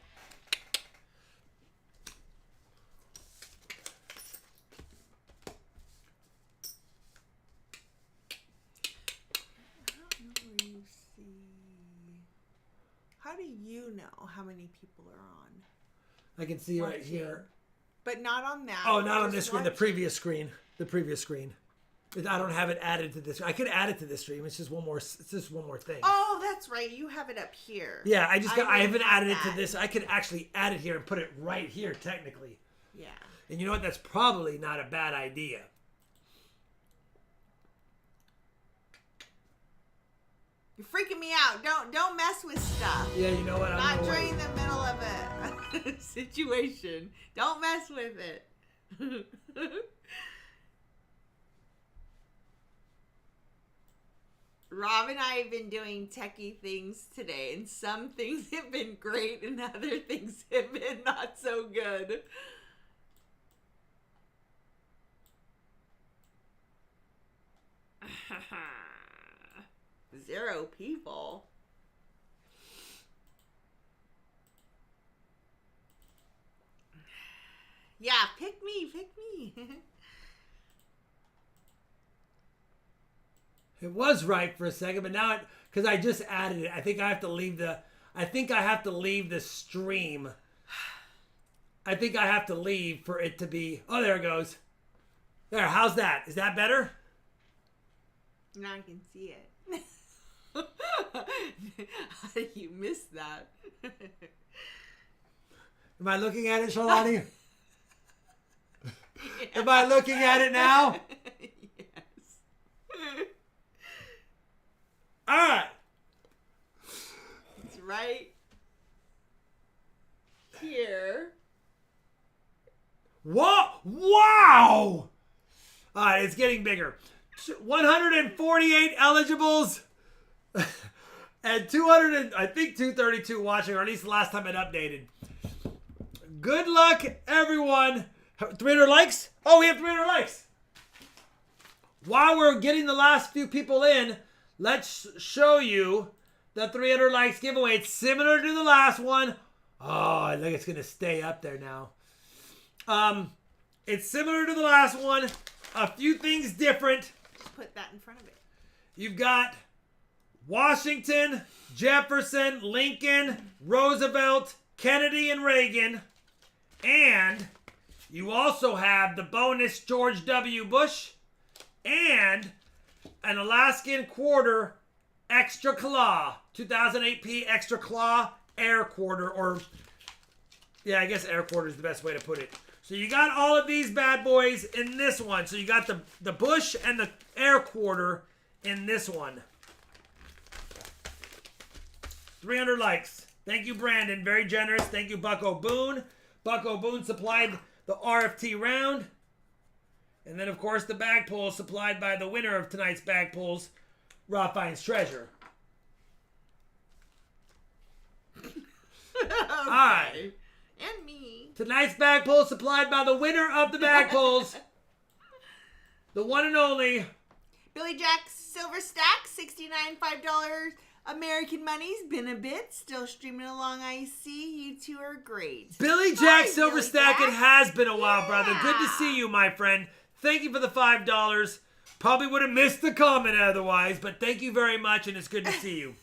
How do you know how many people are on? I can see right here. But not on that. Oh, not on this screen. The previous screen. The previous screen. I don't have it added to this. I could add it to this stream. It's just one more. It's just one more thing. Oh, that's right. You have it up here. Yeah, I haven't added it to this. I could actually add it here and put it right here, technically. Yeah. And you know what? That's probably not a bad idea. You're freaking me out. Don't mess with stuff. Yeah, you know what? Not during the middle of a situation. Don't mess with it. Rob and I have been doing techie things today, and some things have been great, and other things have been not so good. 0 people. Yeah, pick me. It was right for a second, but now because I just added it, I think I have to leave the stream. I think I have to leave for it to be. Oh, there it goes. There. How's that? Is that better? Now I can see it. How did you miss that? Am I looking at it, Shalani? Yeah. Am I looking at it now? Yes. All right. It's right here. Whoa! Wow! All right, it's getting bigger. 148 eligibles and 232 watching, or at least the last time it updated. Good luck, everyone. 300 likes? Oh, we have 300 likes. While we're getting the last few people in, let's show you the 300 likes giveaway. It's similar to the last one. Oh, I think it's going to stay up there now. It's similar to the last one. A few things different. Just put that in front of it. You've got Washington, Jefferson, Lincoln, Roosevelt, Kennedy, and Reagan. And you also have the bonus George W. Bush and an Alaskan quarter extra claw. 2008P extra claw air quarter, or yeah, I guess air quarter is the best way to put it. So you got all of these bad boys in this one. So you got the Bush and the air quarter in this one. 300 likes. Thank you, Brandon. Very generous. Thank you, Bucko Boone. Bucko Boone supplied the RFT round. And then, of course, the bag pull supplied by the winner of tonight's bag pulls, RobFindsTreasure. Okay. All right. And me. Tonight's bag pull supplied by the winner of the bag pulls, the one and only Billy Jack Silver Stack, $69 $5 American money's been a bit. Still streaming along, I see. You two are great. Billy Jack Hi, Silver Billy Stack. Jack. It has been a while, Yeah. brother. Good to see you, my friend. Thank you for the $5. Probably would have missed the comment otherwise, but thank you very much, and it's good to see you.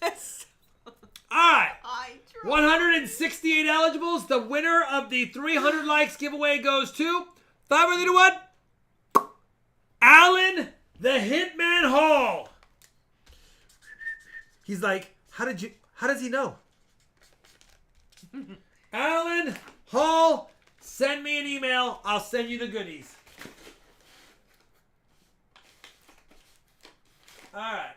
All right. I tried. 168 eligibles. The winner of the 300 likes giveaway goes to 5 to 1. Alan the Hitman Hall. He's like, how does he know? Alan Hall, send me an email. I'll send you the goodies. All right.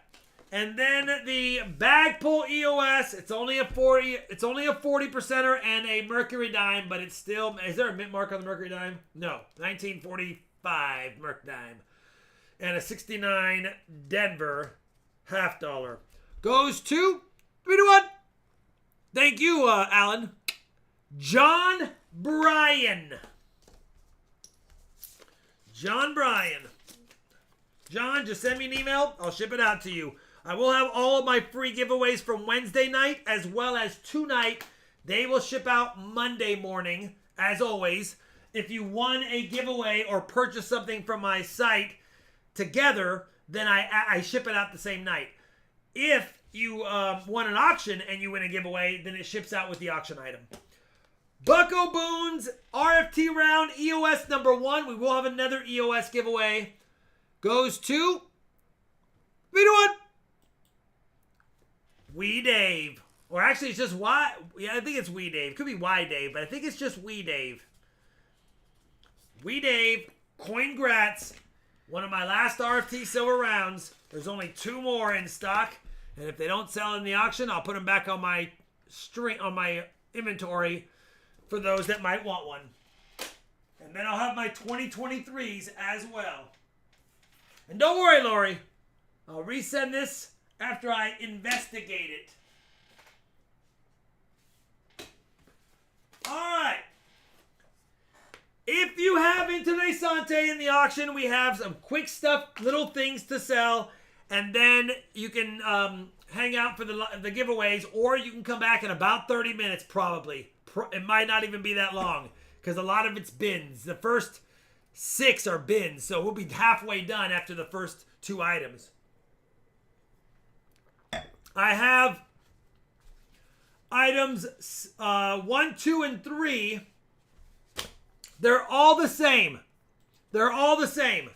And then the bag pull EOS, it's only a 40%er and a Mercury dime, but it's still, is there a mint mark on the Mercury dime? No, 1945 Merc dime. And a 69 Denver $half. Goes to 3 to 1. Thank you, Alan. John Bryan. John Bryan. John, just send me an email. I'll ship it out to you. I will have all of my free giveaways from Wednesday night as well as tonight. They will ship out Monday morning, as always. If you won a giveaway or purchased something from my site together, then I ship it out the same night. If you won an auction and you win a giveaway, then it ships out with the auction item. Bucko Boone's RFT round EOS number 1. We will have another EOS giveaway. Goes to 3 to 1. Wee Dave. Or actually, it's just Y. Yeah, I think it's Wee Dave. Could be Y Dave, but I think it's just Wee Dave. Wee Dave, coin grats. One of my last RFT silver rounds. There's only 2 more in stock, and if they don't sell in the auction, I'll put them back on my inventory for those that might want one. And then I'll have my 2023s as well. And don't worry, Lori. I'll resend this after I investigate it. All right. If you have Interessante in the auction, we have some quick stuff, little things to sell. And then you can hang out for the giveaways, or you can come back in about 30 minutes probably. It might not even be that long because a lot of it's bins. The first 6 are bins, so we'll be halfway done after the first 2 items. I have items 1, 2, and 3. They're all the same. They're all the same.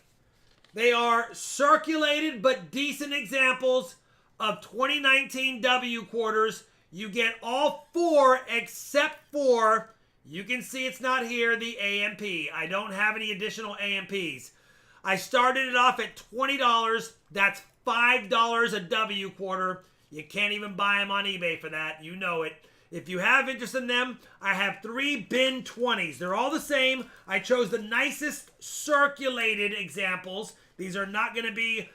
They are circulated but decent examples of 2019 W quarters. You get all 4 except for, you can see it's not here, the AMP. I don't have any additional AMPs. I started it off at $20. That's $5 a W quarter. You can't even buy them on eBay for that. You know it. If you have interest in them, I have 3 bin 20s. They're all the same. I chose the nicest circulated examples. These are not going to be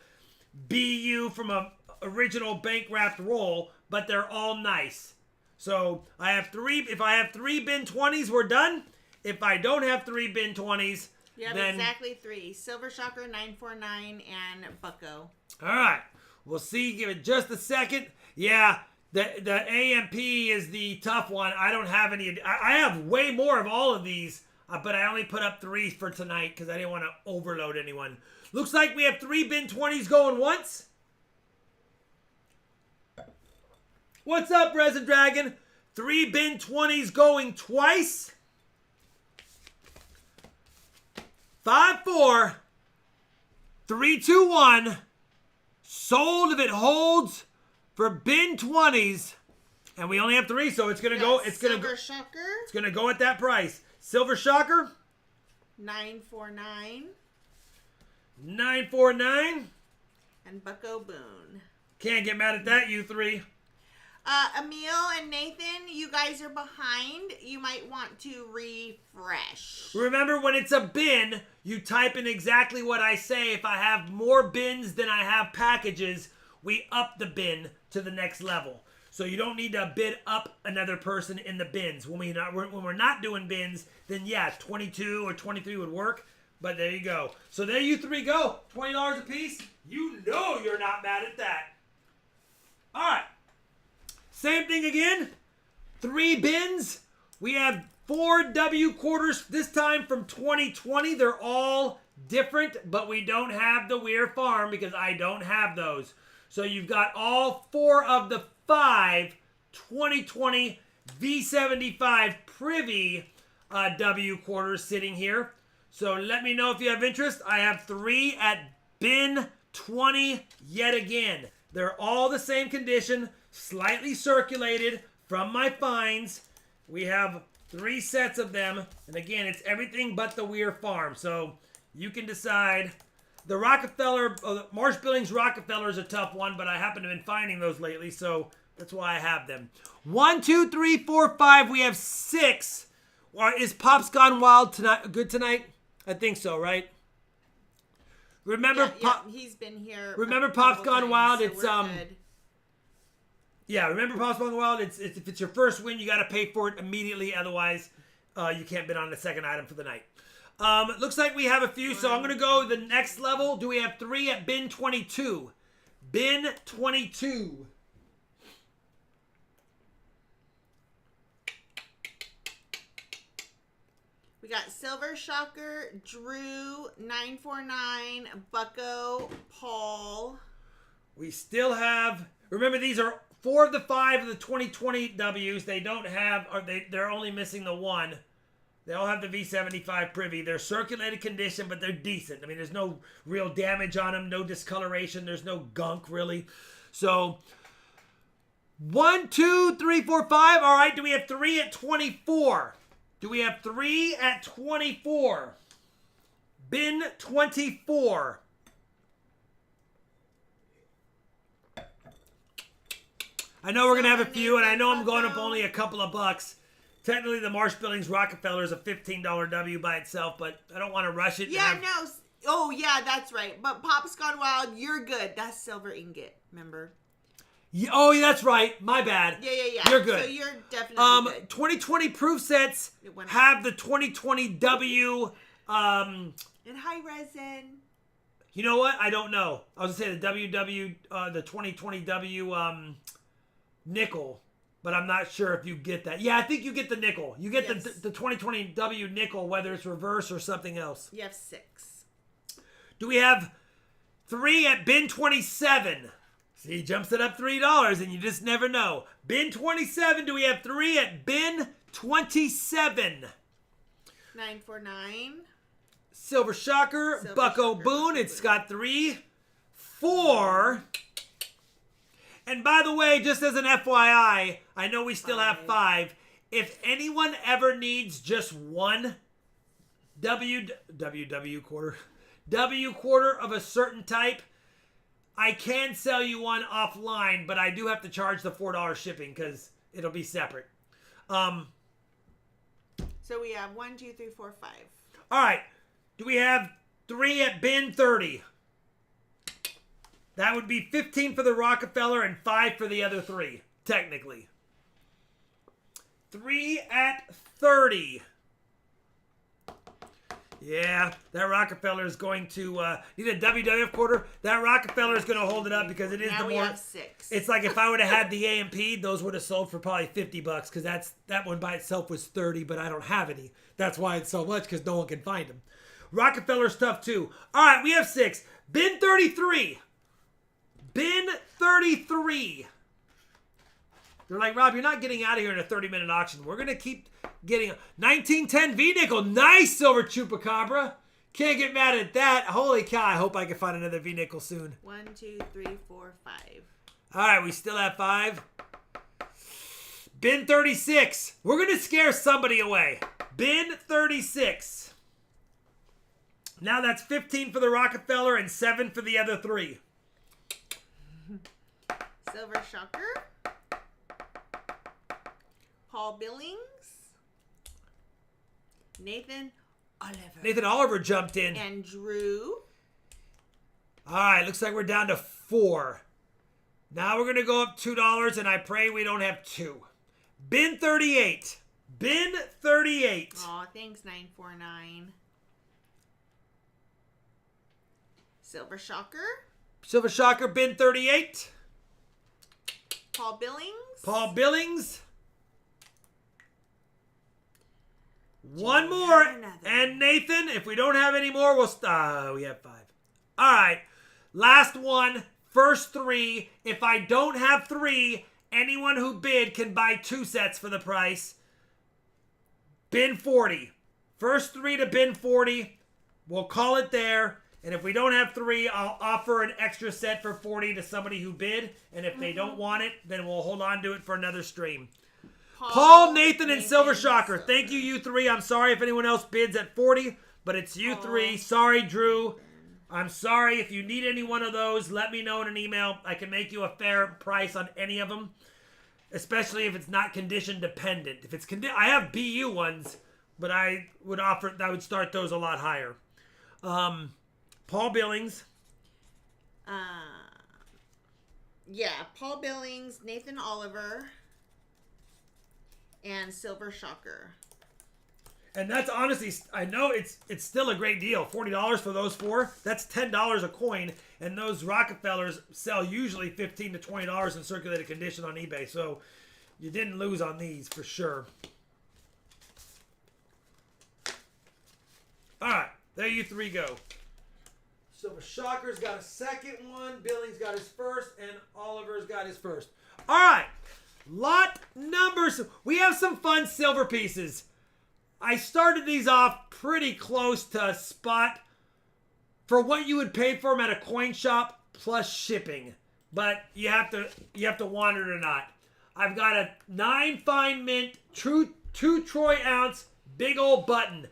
BU from a original bank wrapped roll, but they're all nice. So I have 3. If I have 3 bin 20s, we're done. If I don't have 3 bin 20s, you have then exactly 3. Silver Shocker 949 and Bucko. All right. We'll see. Give it just a second. Yeah, the AMP is the tough one. I don't have any. I have way more of all of these, but I only put up 3 for tonight because I didn't want to overload anyone. Looks like we have 3 bin 20s going once. What's up, Resin Dragon? 3 bin 20s going twice. 5, 4, 3, 2, 1. Sold if it holds for bin 20s. And we only have 3, so it's gonna go. It's gonna go. Silver Shocker. It's gonna go at that price. Silver Shocker. 949. 949. And Bucko Boone. Can't get mad at that, you 3. Emil and Nathan, you guys are behind. You might want to refresh. Remember, when it's a bin, you type in exactly what I say. If I have more bins than I have packages, we up the bin to the next level. So you don't need to bid up another person in the bins. When we're not doing bins, then yeah, 22 or 23 would work. But there you go. So there you 3 go. $20 a piece. You know you're not mad at that. All right. Same thing again. 3 bins. We have 4 W quarters, this time from 2020. They're all different, but we don't have the Weir Farm because I don't have those. So you've got all 4 of the 5 2020 V75 Privy W quarters sitting here. So let me know if you have interest. I have 3 at bin 20 yet again. They're all the same condition, slightly circulated from my finds. We have 3 sets of them. And again, it's everything but the Weir Farm. So you can decide. The Rockefeller, Marsh Billings Rockefeller is a tough one, but I happen to have been finding those lately, so that's why I have them. 1, 2, 3, 4, 5. We have 6. Is Pop's Gone Wild tonight? Good tonight? I think so, right? Remember, he's been here. Remember Pop's Gone Wild? So it's good. Yeah, remember Pop's Gone Wild? It's if it's your first win, you got to pay for it immediately. Otherwise, you can't bid on the second item for the night. Looks like we have a few, so I'm going to go the next level. Do we have 3 at bin 22? Bin 22. We got Silver Shocker, Drew, 949, Bucko, Paul. We still have, remember these are 4 of the 5 of the 2020 Ws. They don't have, or they're only missing the 1. They all have the V75 Privy. They're circulated condition, but they're decent. I mean, there's no real damage on them, no discoloration. There's no gunk, really. So, 1, 2, 3, 4, 5. All right, do we have 3 at 24? Do we have 3 at 24? Bin 24. I know we're going to have a few, and I know I'm going up only a couple of bucks. Technically, the Marsh Billings Rockefeller is a $15 W by itself, but I don't want to rush it. Yeah, no. Oh, yeah, that's right. But Pop's Gone Wild, you're good. That's silver ingot, remember? Yeah, oh, yeah, that's right. My bad. Yeah. You're good. So you're definitely good. 2020 proof sets have the 2020 W. And high resin. You know what? I don't know. I was going to say the 2020W nickel, but I'm not sure if you get that. Yeah, I think you get the nickel. You get the 2020W nickel, whether it's reverse or something else. You have 6. Do we have 3 at bin 27? See, jumps it up $3, and you just never know. Bin 27, do we have 3 at bin 27? 949. Silver Shocker, Bucko Boone, it's got 3. 4. And by the way, just as an FYI, I know we still have 5. If anyone ever needs just one W quarter of a certain type, I can sell you one offline, but I do have to charge the $4 shipping because it'll be separate. So we have 1, 2, 3, 4, 5. All right. Do we have 3 at bin 30? That would be 15 for the Rockefeller and 5 for the other 3, technically. 3 at 30. Yeah, that Rockefeller is going to need a WWF quarter. That Rockefeller is going to hold it up because it is now the we more. have 6. It's like if I would have had the A&P, those would have sold for probably $50 because that one by itself was 30, but I don't have any. That's why it's so much because no one can find them. Rockefeller's tough too. All right, we have 6. Bin 33. Bin 33. They're like, Rob, you're not getting out of here in a 30-minute auction. We're going to keep getting 1910 V-Nickel. Nice, Silver Chupacabra. Can't get mad at that. Holy cow, I hope I can find another V-Nickel soon. 1, 2, 3, 4, 5. All right, we still have 5. Bin 36. We're going to scare somebody away. Bin 36. Now that's 15 for the Rockefeller and 7 for the other 3. Silver Shocker. Paul Billings. Nathan Oliver. Nathan Oliver jumped in. And Drew. All right, looks like we're down to 4. Now we're going to go up $2, and I pray we don't have 2. Bin 38. Bin 38. Aw, thanks, 949. Silver Shocker. Silver Shocker, bin 38. Paul Billings. Paul Billings. One more. And Nathan, if we don't have any more, we'll stop. We have 5. All right. Last one. First 3. If I don't have 3, anyone who bid can buy 2 sets for the price. Bin 40. First 3 to bin 40. We'll call it there. And if we don't have 3, I'll offer an extra set for 40 to somebody who bid. And if they don't want it, then we'll hold on to it for another stream. Paul, Nathan, and Silver Shocker. Thank you, you 3. I'm sorry if anyone else bids at 40, but it's you 3. Sorry, Drew. I'm sorry. If you need any one of those, let me know in an email. I can make you a fair price on any of them, especially if it's not condition dependent. If it's I have BU ones, but I would start those a lot higher. Paul Billings. Yeah, Paul Billings, Nathan Oliver, and Silver Shocker. And that's honestly, I know it's still a great deal. $40 for those 4. That's $10 a coin. And those Rockefellers sell usually $15 to $20 in circulated condition on eBay. So you didn't lose on these for sure. All right, there you 3 go. Silver Shocker's got a second one. Billings got his first. And Oliver's got his first. All right. Lot numbers. We have some fun silver pieces. I started these off pretty close to spot for what you would pay for them at a coin shop plus shipping. But you have to want it or not. I've got a 9 fine mint, 2 troy ounce, big old button.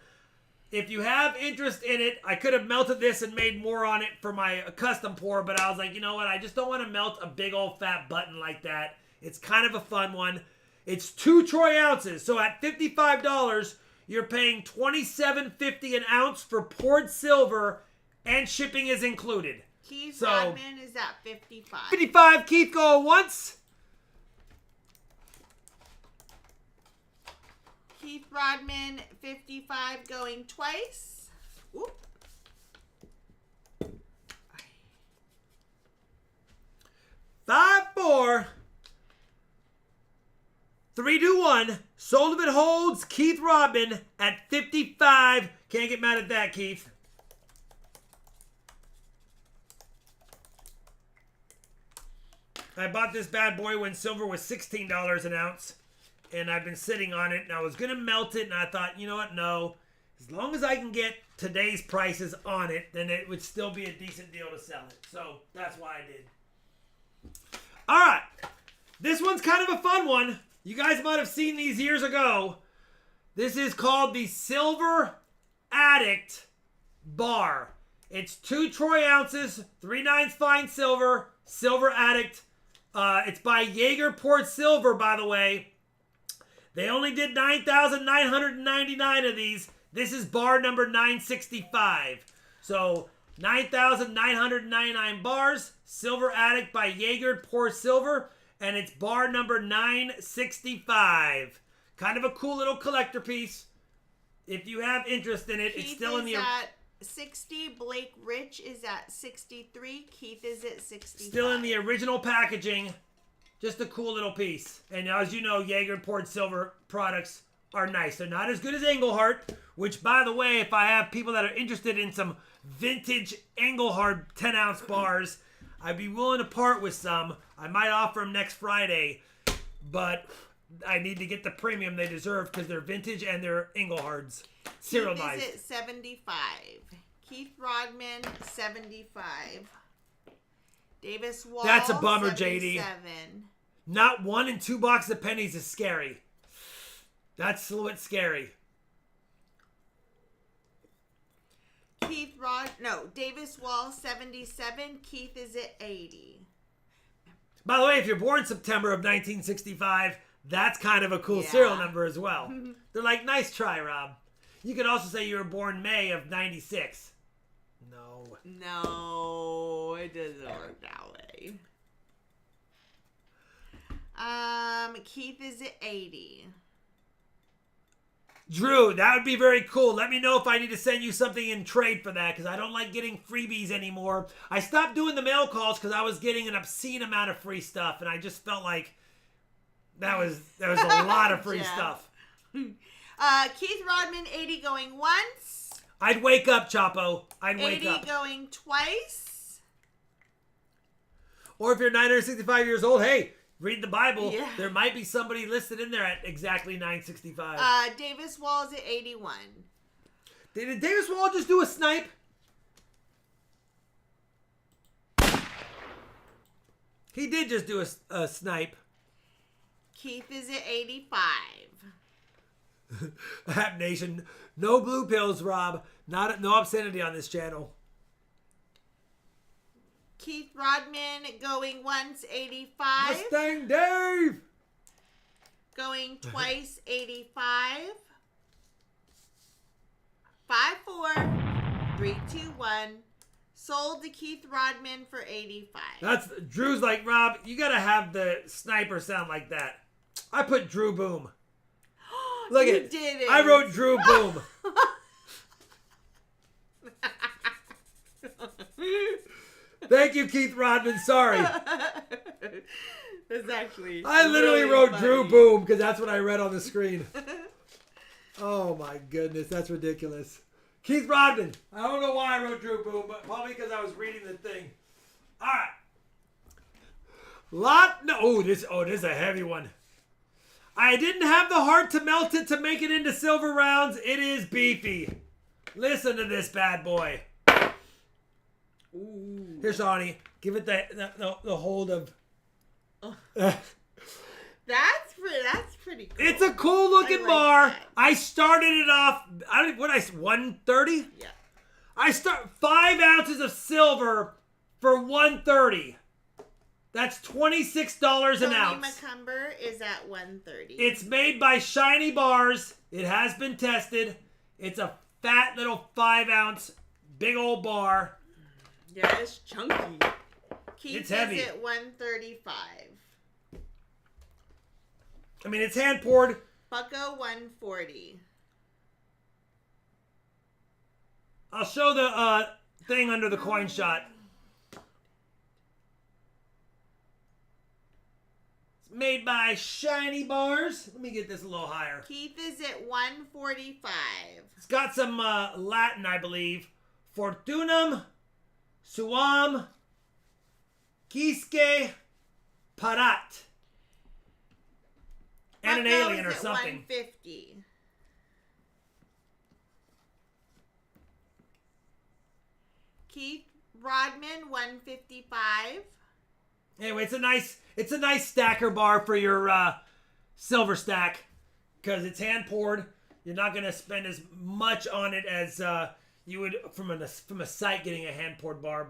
If you have interest in it, I could have melted this and made more on it for my custom pour, but I was like, you know what? I just don't want to melt a big old fat button like that. It's kind of a fun one. It's 2 troy ounces. So at $55, you're paying $27.50 an ounce for poured silver, and shipping is included. Keith Rodman is at 55. 55. Keith, go once. Keith Rodman, 55, going twice. Oop. 3, 2, 1. Sold if it holds. Keith Rodman at 55. Can't get mad at that, Keith. I bought this bad boy when silver was $16 an ounce. And I've been sitting on it. And I was going to melt it. And I thought, you know what? No. As long as I can get today's prices on it, then it would still be a decent deal to sell it. So that's why I did. All right. This one's kind of a fun one. You guys might have seen these years ago. This is called the Silver Addict Bar. It's 2 troy ounces, 3/9 fine silver, Silver Addict. It's by Jaeger Poured Silver, by the way. They only did 9,999 of these. This is bar number 965. So 9,999 bars. Silver Addict by Jaeger Poured Silver. And it's bar number 965. Kind of a cool little collector piece. If you have interest in it, Keith it's still in the... at 60. Blake Rich is at 63. Keith is at 65. Still in the original packaging. Just a cool little piece. And as you know, Jaeger Poured Silver products are nice. They're not as good as Engelhart, which, by the way, if I have people that are interested in some vintage Engelhart 10-ounce bars, I'd be willing to part with some. I might offer them next Friday, but I need to get the premium they deserve because they're vintage and they're Engelhards. Serialized. Keith is at 75. Keith Rodman, 75. Davis Wall, That's a bummer, 77. JD. Not 1 and 2 boxes of pennies is scary. That's a little bit scary. Davis Wall, 77. Keith is at 80. By the way, if you're born September of 1965, that's kind of a cool serial number as well. They're like, nice try, Rob. You could also say you were born May of 96. No, it doesn't work that way. Keith is at 80. Drew, that would be very cool. Let me know if I need to send you something in trade for that, because I don't like getting freebies anymore. I stopped doing the mail calls because I was getting an obscene amount of free stuff, and I just felt like that was a lot of free stuff. Keith Rodman, 80 going once. I'd wake up, Chapo. I'd wake 80 up. going twice. Or if you're 965 years old, hey, read the Bible. Yeah. There might be somebody listed in there at exactly 965. Davis Wall's at 81. Did Davis Wall just do a snipe? He did just do a snipe. Keith is at 85. App Nation, no blue pills, Rob. No obscenity on this channel. Keith Rodman going once, 85. Mustang Dave! Going twice, 85. 5, 4, 3, 2, 1. Sold to Keith Rodman for 85. Drew's like, Rob, you gotta have the sniper sound like that. I put Drew Boom. Look You at did it. I wrote Drew Boom. Thank you, Keith Rodman. Sorry. That's actually I literally really wrote funny. Drew Boom because that's what I read on the screen. Oh my goodness, that's ridiculous. Keith Rodman. I don't know why I wrote Drew Boom, but probably because I was reading the thing. All right. This is a heavy one. I didn't have the heart to melt it to make it into silver rounds. It is beefy. Listen to this bad boy. Ooh. Here, Shawnee. Give it the hold of... That's pretty cool. It's a cool looking like bar. that. I started it off, 130? Yeah. I start 5 ounces of silver for 130. That's $26 an ounce. McCumber is at 130. It's made by Shiny Bars. It has been tested. It's a fat little 5-ounce big old bar. Yeah, it's chunky. Keith It's heavy. is at 135. I mean, it's hand poured. Bucko 140. I'll show the thing under the coin shot. It's made by Shiny Bars. Let me get this a little higher. Keith is at 145. It's got some Latin, I believe. Fortunum, suam, quisque, parat. And an alien or something. 150. Keith Rodman, 155. Anyway, it's a nice stacker bar for your silver stack because it's hand poured. You're not gonna spend as much on it as you would from a site getting a hand poured bar,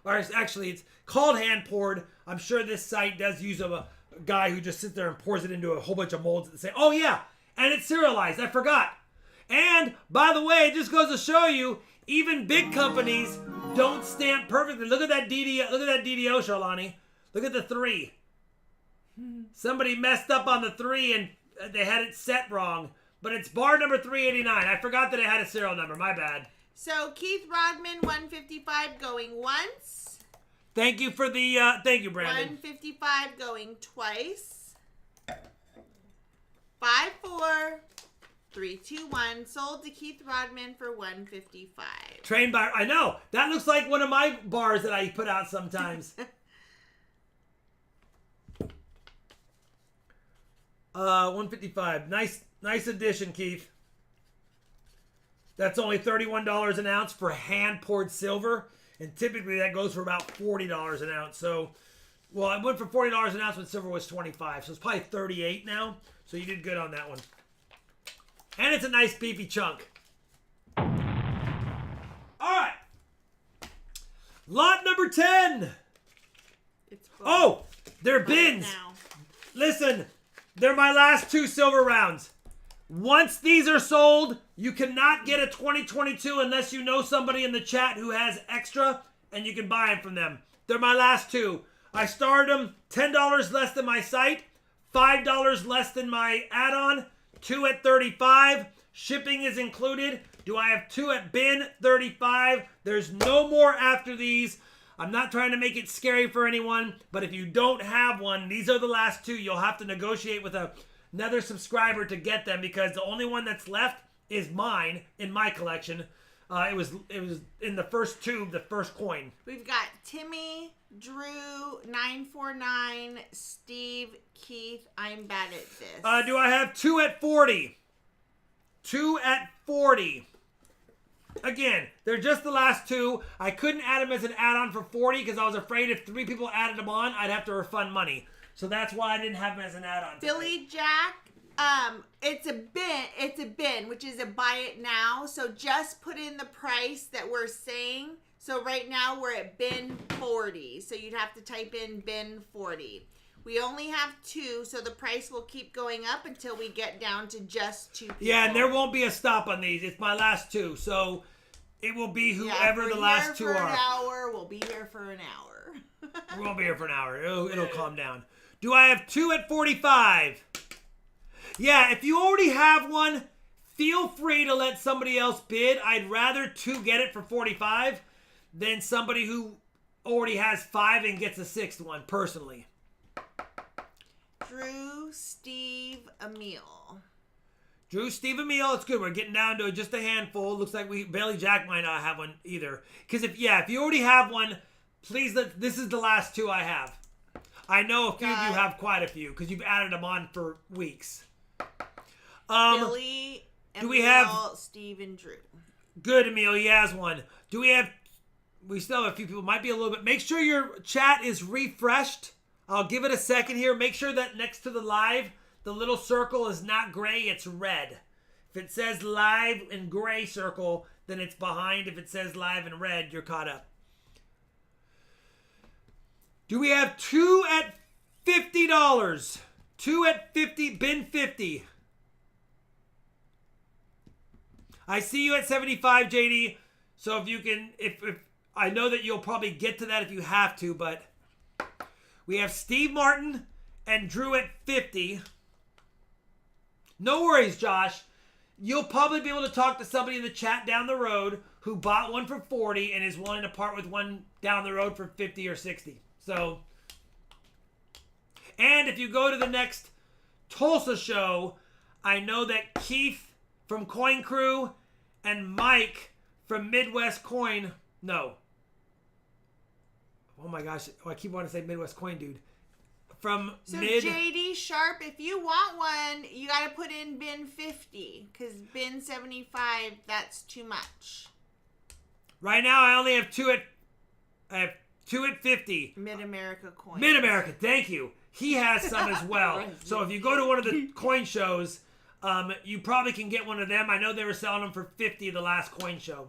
actually it's called hand poured. I'm sure this site does use a guy who just sits there and pours it into a whole bunch of molds and say, "Oh yeah," and it's serialized. I forgot. And by the way, it just goes to show you, even big companies don't stamp perfectly. Look at that DDO. Look at that DDO, Charlani. Look at the 3. Somebody messed up on the 3 and they had it set wrong. But it's bar number 389. I forgot that it had a serial number. My bad. So Keith Rodman, 155 going once. Thank you for the, thank you, Brandon. 155 going twice. 5-4. 3-2-1. Sold to Keith Rodman for 155. Trained by, I know. That looks like one of my bars that I put out sometimes. 155. Nice addition, Keith. That's only $31 an ounce for hand-poured silver. And typically that goes for about $40 an ounce. So, well, I went for $40 an ounce when silver was 25. So it's probably 38 now. So you did good on that one. And it's a nice beefy chunk. All right. Lot number 10. It's full. Oh, they're bins. Now. Listen, they're my last 2 silver rounds. Once these are sold, you cannot get a 2022 unless you know somebody in the chat who has extra, and you can buy them from them. They're my last 2. I started them $10 less than my site, $5 less than my add-on, 2 at 35. Shipping is included. Do I have 2 at bin 35? There's no more after these. I'm not trying to make it scary for anyone, but if you don't have one, these are the last 2. You'll have to negotiate with another subscriber to get them because the only one that's left is mine in my collection. It was in the first tube, the first coin. We've got Timmy, Drew, 949, Steve, Keith. I'm bad at this. Do I have 2 at 40? 2 at 40. Again, they're just the last 2. I couldn't add them as an add-on for 40 because I was afraid if 3 people added them on, I'd have to refund money. So that's why I didn't have them as an add-on. Billy Jack, it's a bin, which is a buy it now. So just put in the price that we're saying. So right now we're at bin 40. So you'd have to type in bin 40. We only have 2, so the price will keep going up until we get down to just 2 people. Yeah, and there won't be a stop on these. It's my last 2, so it will be whoever the last 2 are. An hour, we'll be here for an hour. We won't be here for an hour. It'll calm down. Do I have 2 at 45? Yeah, if you already have one, feel free to let somebody else bid. I'd rather 2 get it for 45 than somebody who already has 5 and gets a 6th one, personally. Drew, Steve, Emil. Drew, Steve, Emil. It's good. We're getting down to just a handful. Looks like Bailey Jack might not have one either. Because if you already have one, please this is the last 2 I have. I know a few of you have quite a few because you've added them on for weeks. Billy, Emil, do we have Steve, and Drew. Good, Emil. He has one. Do we have? We still have a few people. Might be a little bit. Make sure your chat is refreshed. I'll give it a second here. Make sure that next to the live, the little circle is not gray, it's red. If it says live in gray circle, then it's behind. If it says live in red, you're caught up. Do we have 2 at $50? 2 at 50, bin 50. I see you at 75, JD. So if you can, if I know that you'll probably get to that if you have to, but we have Steve Martin and Drew at 50. No worries, Josh. You'll probably be able to talk to somebody in the chat down the road who bought one for 40 and is willing to part with one down the road for 50 or 60. So, And if you go to the next Tulsa show, I know that Keith from Coin Crew and Mike from Midwest Coin, no. Oh my gosh, I keep wanting to say Midwest Coin, dude. From So JD Sharp, if you want one, you got to put in bin 50 because bin 75, that's too much. Right now, I only have two at 50. Mid-America Coin. Mid-America, thank you. He has some as well. Right. So if you go to one of the coin shows, you probably can get one of them. I know they were selling them for $50 the last coin show.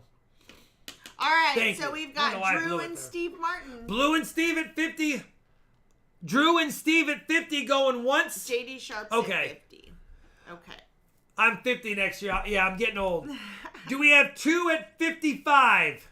All right, Thank so you. we've I don't know why got I blew Drew it and there. Steve Martin. Blue and Steve at 50. Drew and Steve at 50 going once. JD Sharp's Okay. at 50. Okay. I'm 50 next year. Yeah, I'm getting old. Do we have two at 55?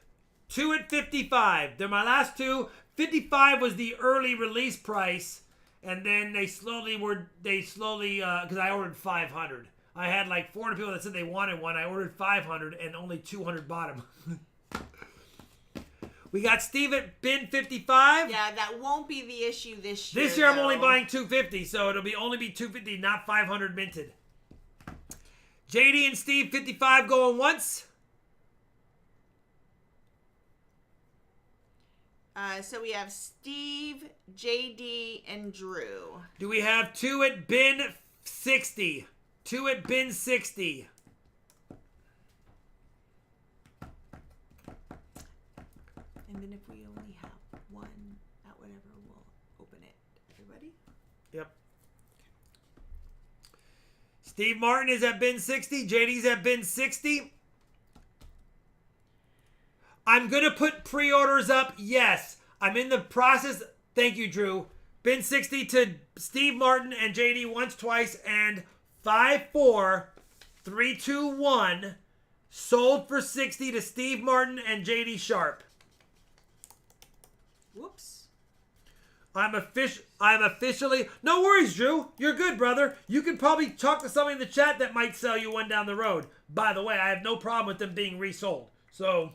Two at 55. They're my last two. 55 was the early release price, and then they slowly, because I ordered 500. I had like 400 people that said they wanted one. I ordered 500, and only 200 bought them. We got Steve at bin 55. Yeah, that won't be the issue this year. This year I'm only though. buying 250, so it'll only be 250, not 500 minted. JD and Steve 55 going once. So we have Steve, JD, and Drew. Do we have two at bin 60? Two at bin 60. And then if we only have one at whatever, we'll open it. Everybody? Yep. Steve Martin is at bin 60. JD's at bin 60. I'm going to put pre-orders up. Yes. I'm in the process. Thank you, Drew. Bin 60 to Steve Martin and JD once, twice, and 5, 4, 3, 2, 1 sold for 60 to Steve Martin and JD Sharp. Whoops. I'm officially... No worries, Drew. You're good, brother. You could probably talk to somebody in the chat that might sell you one down the road. By the way, I have no problem with them being resold. So...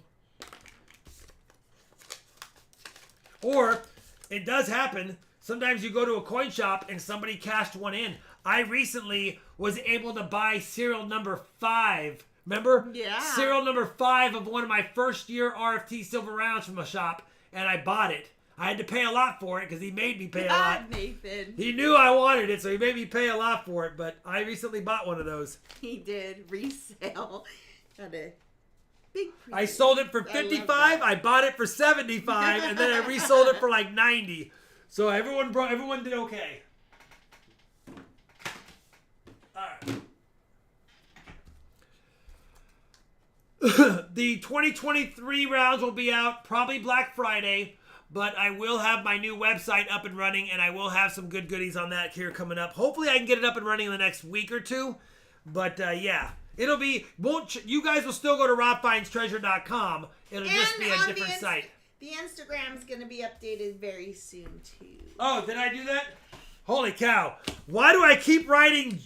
Or, it does happen. Sometimes you go to a coin shop and somebody cashed one in. I recently was able to buy serial number 5. Remember? Yeah. Serial number 5 of one of my first year RFT silver rounds from a shop. And I bought it. I had to pay a lot for it because he made me pay a lot. Nathan. He knew I wanted it, so he made me pay a lot for it. But I recently bought one of those. He did resale. Got a big I sold it for I love 55. that. I bought it for 75, and then I resold it for like 90. So everyone did okay. All right. The 2023 rounds will be out probably Black Friday, but I will have my new website up and running, and I will have some good goodies on that here coming up. Hopefully I can get it up and running in the next week or two. But yeah, it'll be, you guys will still go to RobFindsTreasure.com. It'll just be a different site. The Instagram's going to be updated very soon, too. Oh, did I do that? Holy cow. Why do I keep writing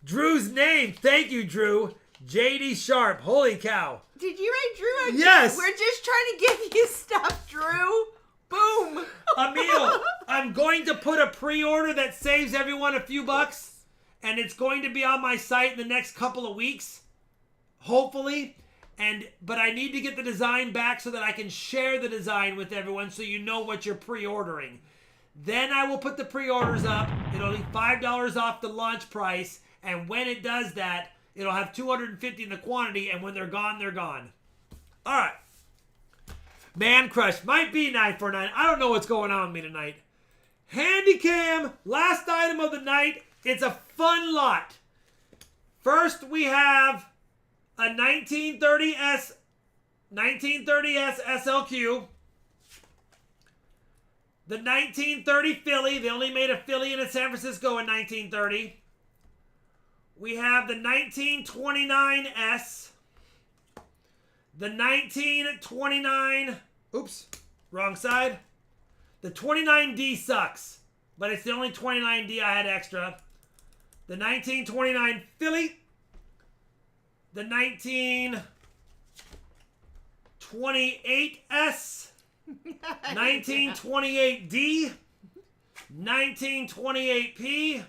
Drew's name? Thank you, Drew. JD Sharp. Holy cow. Did you write Drew again? Yes. We're just trying to give you stuff, Drew. Boom. Emil, I'm going to put a pre-order that saves everyone a few bucks, and it's going to be on my site in the next couple of weeks, hopefully. But I need to get the design back so that I can share the design with everyone so you know what you're pre-ordering. Then I will put the pre-orders up. It'll be $5 off the launch price, and when it does that, it'll have 250 in the quantity, and when they're gone, they're gone. All right. Man Crush might be 949. I don't know what's going on with me tonight. Handycam, last item of the night. It's a fun lot. First, we have a 1930S SLQ. The 1930 Philly. They only made a Philly in San Francisco in 1930. We have the 1929S. The 1929... Oops, wrong side. The 29D sucks, but it's the only 29D I had extra. The 1929 Philly. The 1928S. 1928D. 1928P,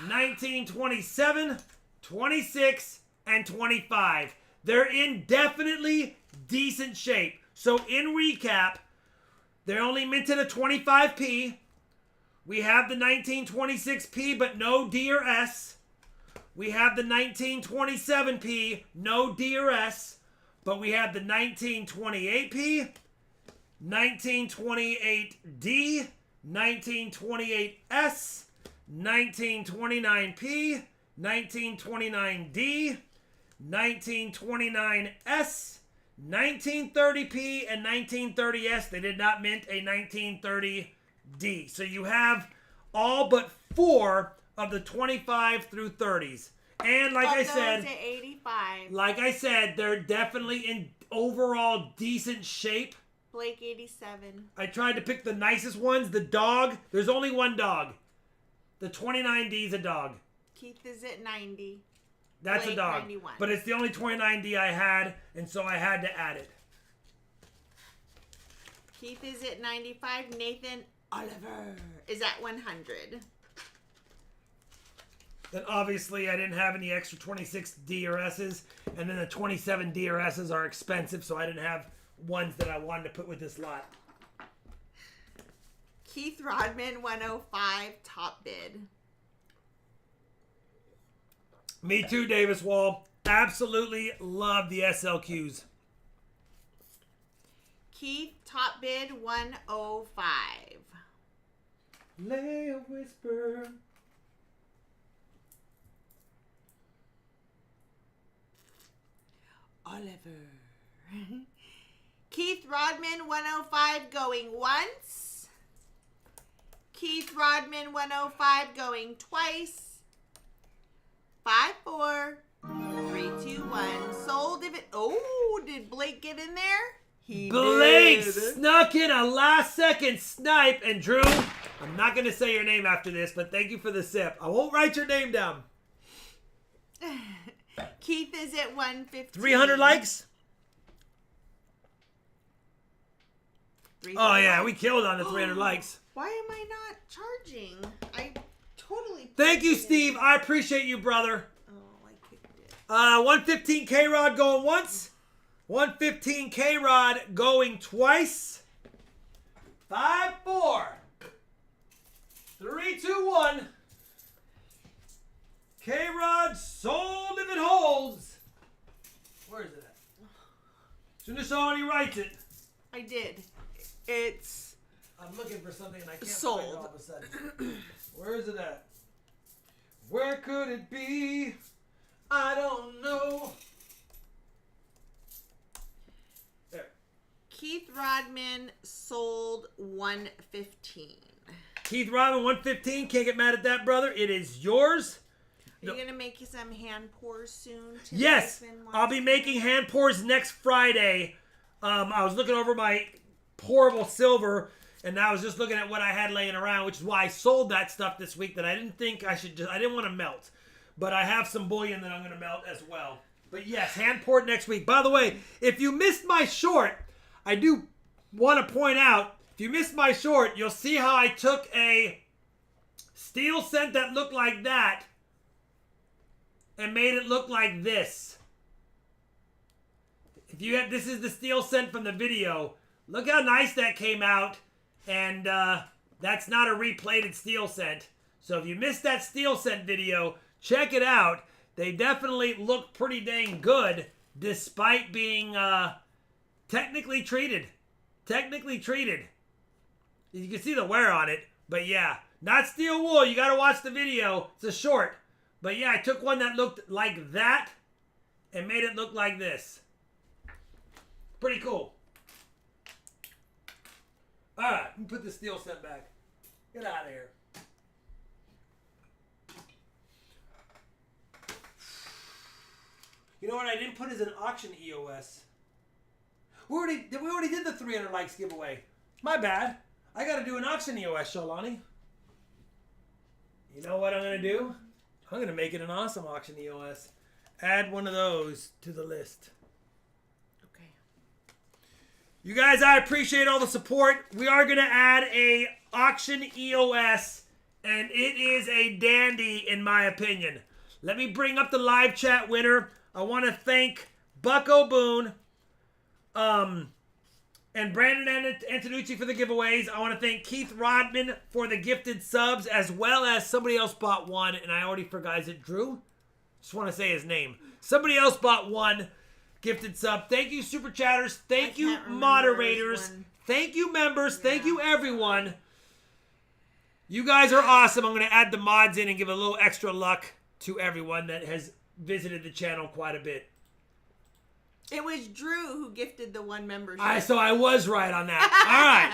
1927, 26, and 25. They're in definitely decent shape. So in recap, they're only minted a 25P. We have the 1926P, but no D or S. We have the 1927P, no D or S. But we have the 1928P, 1928D, 1928S, 1929P, 1929D, 1929S, 1930P, and 1930S. They did not mint a 1930D. So you have all but 4 of the 25 through 30s. And like I said, 85. like I said, they're definitely in overall decent shape. Blake 87. I tried to pick the nicest ones. The dog, there's only one dog. The 29D is a dog. Keith is at 90. That's Blake a dog. 91. But it's the only 29D I had, and so I had to add it. Keith is at 95. Nathan Oliver is at 100. Then obviously I didn't have any extra 26 DRSs, and then the 27 DRSs are expensive, so I didn't have ones that I wanted to put with this lot. Keith Rodman 105 top bid. Me too, Davis Wall. Absolutely love the SLQs. Keith top bid 105. Lay a whisper. Oliver. Keith Rodman 105 going once. Keith Rodman 105 going twice. 5, 4, 3, 2, 1. Sold if it. Oh, did Blake get in there? He Blake did. snuck in a last second snipe. And Drew, I'm not going to say your name after this, but thank you for the sip. I won't write your name down. Keith is at 115. 300 likes? 300 Oh, yeah, likes. we killed on the 300 likes. Why am I not charging? I totally. Thank you, pushed it Steve. in. I appreciate you, brother. Oh, I kicked it. 115 K-Rod going once. 115 K-Rod going twice. 5, 4, 3, 2, 1. K-Rod sold if it holds. Where is it at? As soon as somebody writes it. I did. It's I'm looking for something and I can't Sold. find it all of a sudden. Where is it at? Where could it be? I don't know. There. Keith Rodman sold 115. Keith Rodman, 115. Can't get mad at that, brother. It is yours. Are you gonna make some hand pours soon? Yes, I'll be making hand pours next Friday. I was looking over my pourable silver, and I was just looking at what I had laying around, which is why I sold that stuff this week that I didn't think I should I didn't want to melt. But I have some bullion that I'm going to melt as well. But yes, hand poured next week. By the way, if you missed my short, I do want to point out, if you missed my short, you'll see how I took a steel scent that looked like that and made it look like this. If you have, this is the steel scent from the video. Look how nice that came out. And that's not a replated steel scent. So if you missed that steel scent video, check it out. They definitely look pretty dang good despite being technically treated. Technically treated. You can see the wear on it. But yeah, not steel wool. You got to watch the video. It's a short. But yeah, I took one that looked like that and made it look like this. Pretty cool. All right, let me put the steel set back. Get out of here. You know what I didn't put is an auction EOS. We already did the 300 likes giveaway. My bad. I got to do an auction EOS, Shalani. You know what I'm going to do? I'm going to make it an awesome auction EOS. Add one of those to the list. Okay. You guys, I appreciate all the support. We are going to add a Auction EOS, and it is a dandy in my opinion. Let me bring up the live chat winner. I want to thank Bucko Boone, and Brandon Antonucci for the giveaways. I want to thank Keith Rodman for the gifted subs, as well as somebody else bought one, and I already forgot. Is it Drew? Just want to say his name. Somebody else bought one gifted sub. Thank you, Super Chatters. Thank you, moderators. Thank you, members. Yeah. Thank you, everyone. You guys are awesome. I'm going to add the mods in and give a little extra luck to everyone that has visited the channel quite a bit. It was Drew who gifted the one membership. So I was right on that.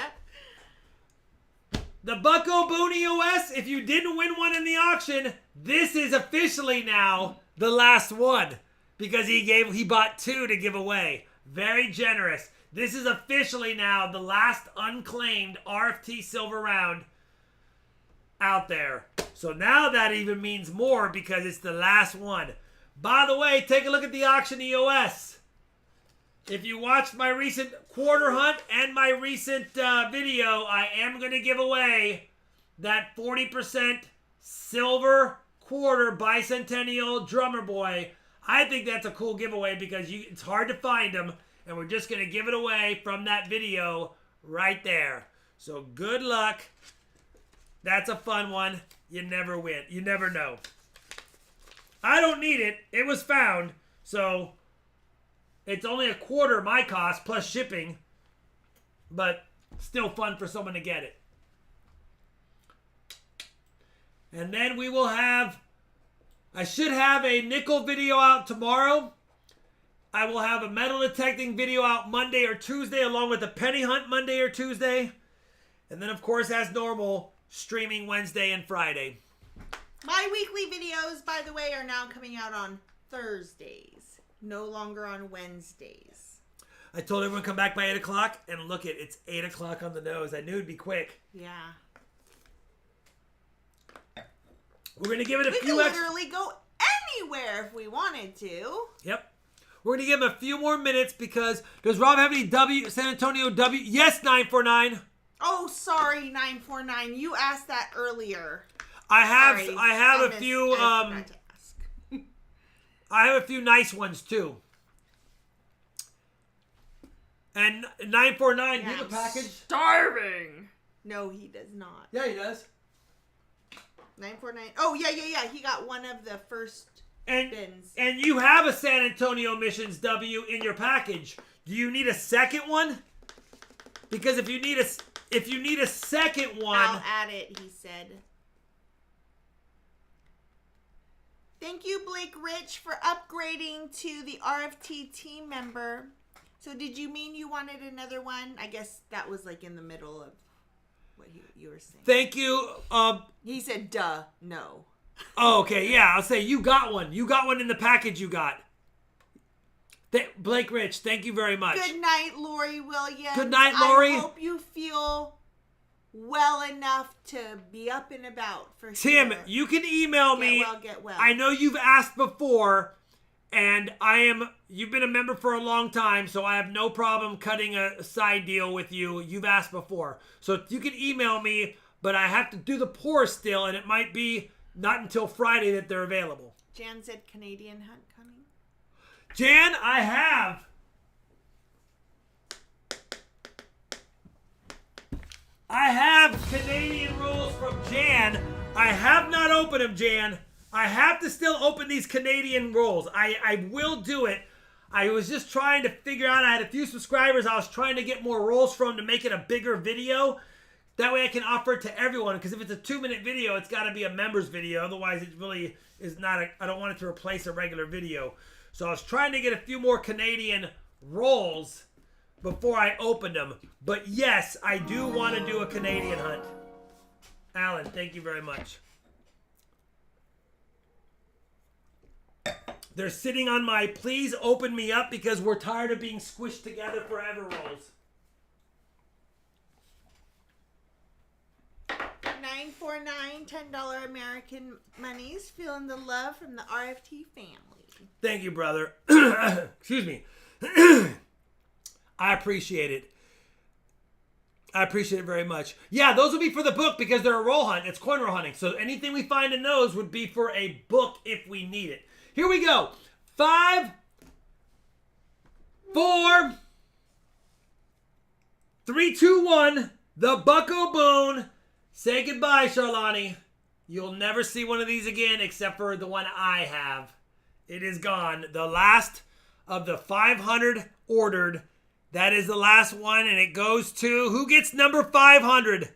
All right. The Bucko Boone EOS, if you didn't win one in the auction, this is officially now the last one. Because he bought 2 to give away. Very generous. This is officially now the last unclaimed RFT silver round out there. So now that even means more because it's the last one. By the way, take a look at the auction EOS. If you watched my recent quarter hunt and my recent video, I am going to give away that 40% silver quarter bicentennial drummer boy. I think that's a cool giveaway because it's hard to find them, and we're just going to give it away from that video right there. So good luck. That's a fun one. You never win. You never know. I don't need it. It was found, so it's only a quarter my cost plus shipping, but still fun for someone to get it. And then we will have, I should have a nickel video out tomorrow. I will have a metal detecting video out Monday or Tuesday, along with a penny hunt Monday or Tuesday. And then, of course, as normal, streaming Wednesday and Friday. My weekly videos, by the way, are now coming out on Thursdays. No longer on Wednesdays. I told everyone to come back by 8 o'clock, and look it's 8 o'clock on the nose. I knew it'd be quick. Yeah. We're going to give it a we few could literally go anywhere if we wanted to. Yep. We're going to give him a few more minutes because does Rob have any San Antonio W? Yes, 949. Oh, sorry, 949. You asked that earlier. I have a few I have a few nice ones too. And 949, do you have a package? Starving. No, he does not. Yeah, he does. 949. Oh, yeah. He got one of the first bins. And you have a San Antonio Missions W in your package. Do you need a second one? Because if you need a second one, I'll add it, he said. Thank you, Blake Rich, for upgrading to the RFT team member. So did you mean you wanted another one? I guess that was like in the middle of what you were saying. Thank you. He said, duh, no. Oh, okay. Yeah, I'll say you got one. You got one in the package you got. Blake Rich, thank you very much. Good night, Lori Williams. Good night, Lori. I hope you feel well enough to be up and about for Tim, sure. you can email me. Get well. I know you've asked before, and you've been a member for a long time, so I have no problem cutting a side deal with you. You've asked before. So you can email me, but I have to do the pour still, and it might be not until Friday that they're available. Jan said Canadian hunt coming. Jan, I have. I have Canadian rules from Jan. I have not opened them, Jan. I have to still open these Canadian rolls. I will do it. I was just trying to figure out, I had a few subscribers I was trying to get more rolls from to make it a bigger video. That way I can offer it to everyone, because if it's a 2-minute video, it's got to be a member's video. Otherwise, it really is not I don't want it to replace a regular video. So I was trying to get a few more Canadian rolls before I opened them. But yes, I do want to do a Canadian hunt. Alan, thank you very much. They're sitting on my please open me up because we're tired of being squished together forever rolls. 949 $10 American monies. Feeling the love from the RFT family. Thank you, brother. Excuse me. I appreciate it. I appreciate it very much. Yeah, those will be for the book because they're a roll hunt. It's coin roll hunting. So anything we find in those would be for a book if we need it. Here we go. 5, 4, 3, 2, 1. The Bucko Boone. Say goodbye, Charlani. You'll never see one of these again except for the one I have. It is gone. The last of the 500 ordered. That is the last one, and it goes to... Who gets number 500?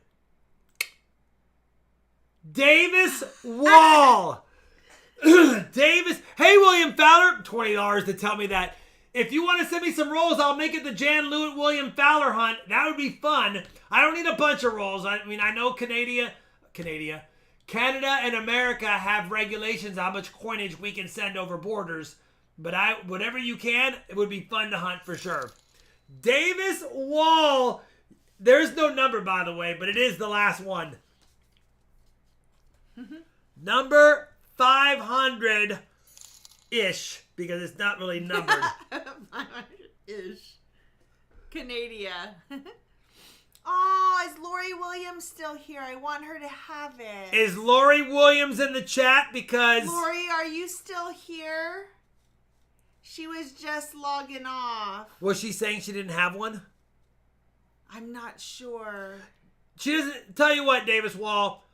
Davis Wall. Davis. Hey, William Fowler. $20 to tell me that. If you want to send me some rolls, I'll make it the Jan Lewitt William Fowler hunt. That would be fun. I don't need a bunch of rolls. I mean, I know Canada and America have regulations how much coinage we can send over borders. But whatever you can, it would be fun to hunt for sure. Davis Wall. There's no number, by the way, but it is the last one. Number 500-ish, because it's not really numbered. 500-ish. Canada. Oh, is Lori Williams still here? I want her to have it. Is Lori Williams in the chat? Because... Lori, are you still here? She was just logging off. Was she saying she didn't have one? I'm not sure. She doesn't... Tell you what, Davis Wall.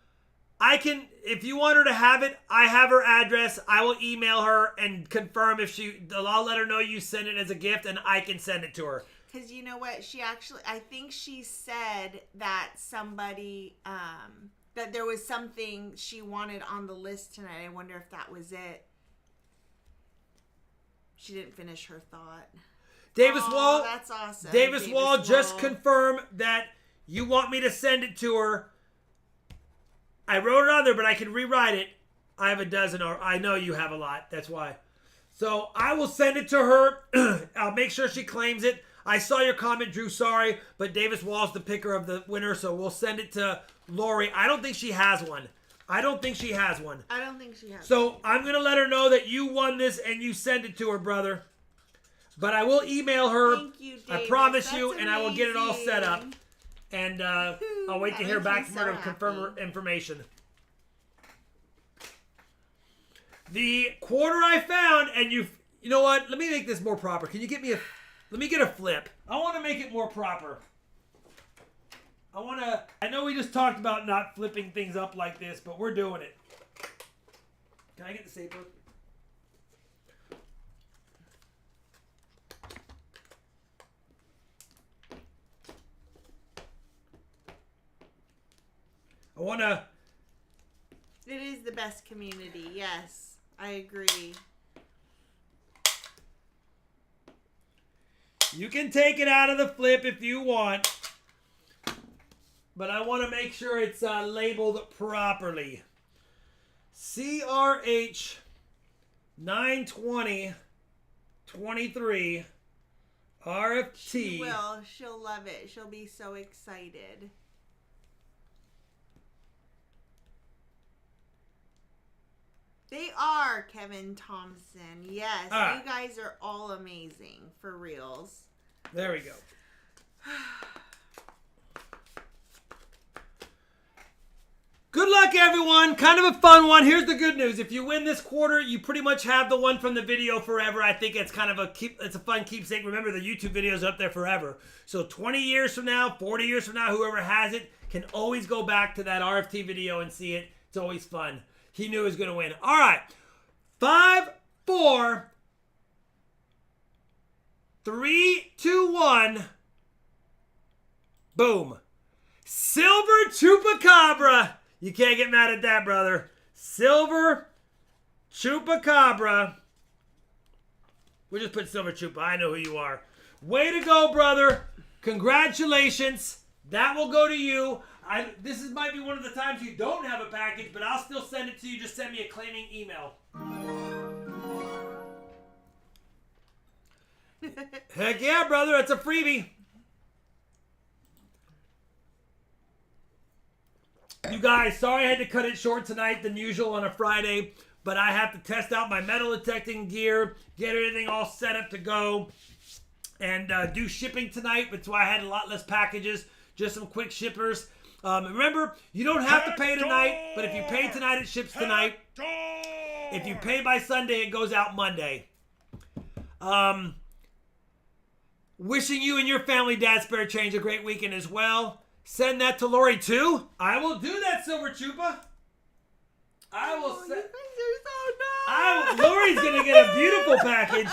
I can... If you want her to have it, I have her address. I will email her and confirm if she... I'll let her know you sent it as a gift and I can send it to her. Because you know what? She actually... I think she said that somebody... that there was something she wanted on the list tonight. I wonder if that was it. She didn't finish her thought. Davis Wall. That's awesome. Davis Wall, just confirm that you want me to send it to her. I wrote it on there, but I can rewrite it. I have a dozen, or I know you have a lot. That's why. So I will send it to her. I'll make sure she claims it. I saw your comment, Drew. Sorry, but Davis Wall's the picker of the winner, so we'll send it to Lori. I don't think she has one. So I'm going to let her know that you won this and you send it to her, brother. But I will email her. Thank you, Davis. I promise you, That's and I will get it all set up. amazing. And I'll wait to hear back from her to confirm her information. The quarter I found, and you know what? Let me make this more proper. Can you get me let me get a flip. I want to make it more proper. I know we just talked about not flipping things up like this, but we're doing it. Can I get the stapler? It is the best community. Yes, I agree. You can take it out of the flip if you want. But I want to make sure it's labeled properly. CRH 92023 RFT. She will. She'll love it. She'll be so excited. They are, Kevin Thompson. Yes, you guys are all amazing. For reals. There we go. Good luck, everyone. Kind of a fun one. Here's the good news. If you win this quarter, you pretty much have the one from the video forever. I think it's kind of it's a fun keepsake. Remember, the YouTube video is up there forever. So 20 years from now, 40 years from now, whoever has it can always go back to that RFT video and see it. It's always fun. He knew he was going to win. All right. 5, 4, 3, 2, 1. Boom. Silver Chupacabra. You can't get mad at that, brother. Silver Chupacabra. We'll just put Silver Chupa. I know who you are. Way to go, brother. Congratulations. That will go to you. This might be one of the times you don't have a package, but I'll still send it to you. Just send me a claiming email. Heck yeah, brother. It's a freebie. You guys, sorry I had to cut it short tonight than usual on a Friday, but I have to test out my metal detecting gear, get everything all set up to go, and do shipping tonight. That's why I had a lot less packages. Just some quick shippers. Remember, you don't have to pay tonight, but if you pay tonight, it ships tonight. If you pay by Sunday, it goes out Monday. Wishing you and your family, Dad Spare Change, a great weekend as well. Send that to Lori too. I will do that, Silver Chupa. I will send. Lori's gonna get a beautiful package.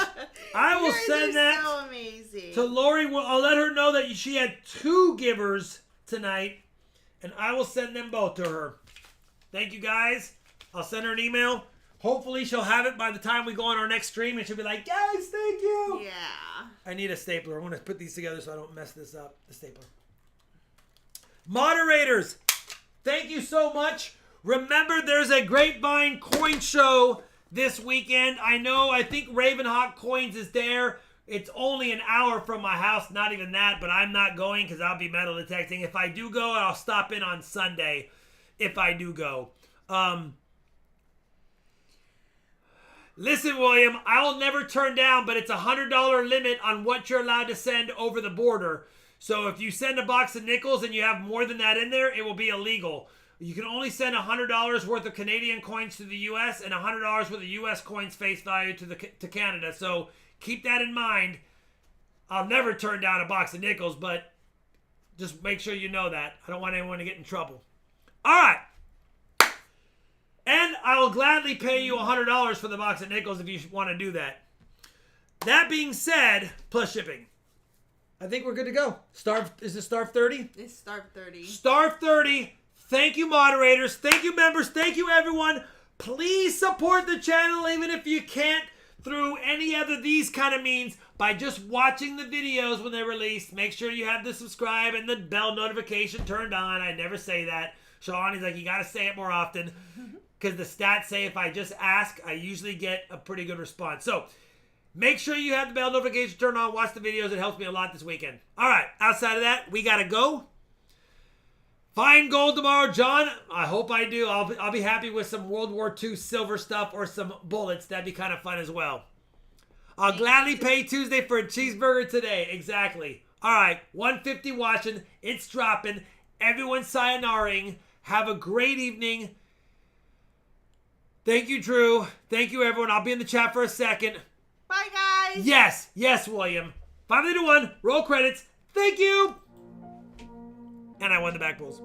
I will send that so amazing. to Lori. I'll let her know that she had 2 givers tonight, and I will send them both to her. Thank you, guys. I'll send her an email. Hopefully, she'll have it by the time we go on our next stream, and she'll be like, guys, thank you. Yeah. I need a stapler. I want to put these together so I don't mess this up. The stapler. Moderators, thank you so much. Remember, there's a Grapevine coin show this weekend. I think Ravenhawk Coins is there. It's only an hour from my house, not even that, but I'm not going because I'll be metal detecting. If I do go, I'll stop in on Sunday if I do go. Listen, William, I will never turn down, but it's a $100 limit on what you're allowed to send over the border. So if you send a box of nickels and you have more than that in there, it will be illegal. You can only send $100 worth of Canadian coins to the U.S. and $100 worth of U.S. coins face value to Canada. So keep that in mind. I'll never turn down a box of nickels, but just make sure you know that. I don't want anyone to get in trouble. All right. And I will gladly pay you $100 for the box of nickels if you want to do that. That being said, plus shipping. I think we're good to go. Is it Starve 30? It's Starve 30. Starve 30. Thank you, moderators. Thank you, members. Thank you, everyone. Please support the channel, even if you can't through any other these kind of means, by just watching the videos when they're released. Make sure you have the subscribe and the bell notification turned on. I never say that. Sean, he's like, you got to say it more often. Because the stats say if I just ask, I usually get a pretty good response. So make sure you have the bell notification turned on. Watch the videos. It helps me a lot this weekend. All right. Outside of that, we got to go. Find gold tomorrow, John. I hope I do. I'll be happy with some World War II silver stuff or some bullets. That'd be kind of fun as well. I'll gladly pay Tuesday for a cheeseburger today. Exactly. All right. 150 watching. It's dropping. Everyone sayonara-ing. Have a great evening. Thank you, Drew. Thank you, everyone. I'll be in the chat for a second. Bye, guys. Yes, William. 5 to 1. Roll credits. Thank you. And I won the back pulls.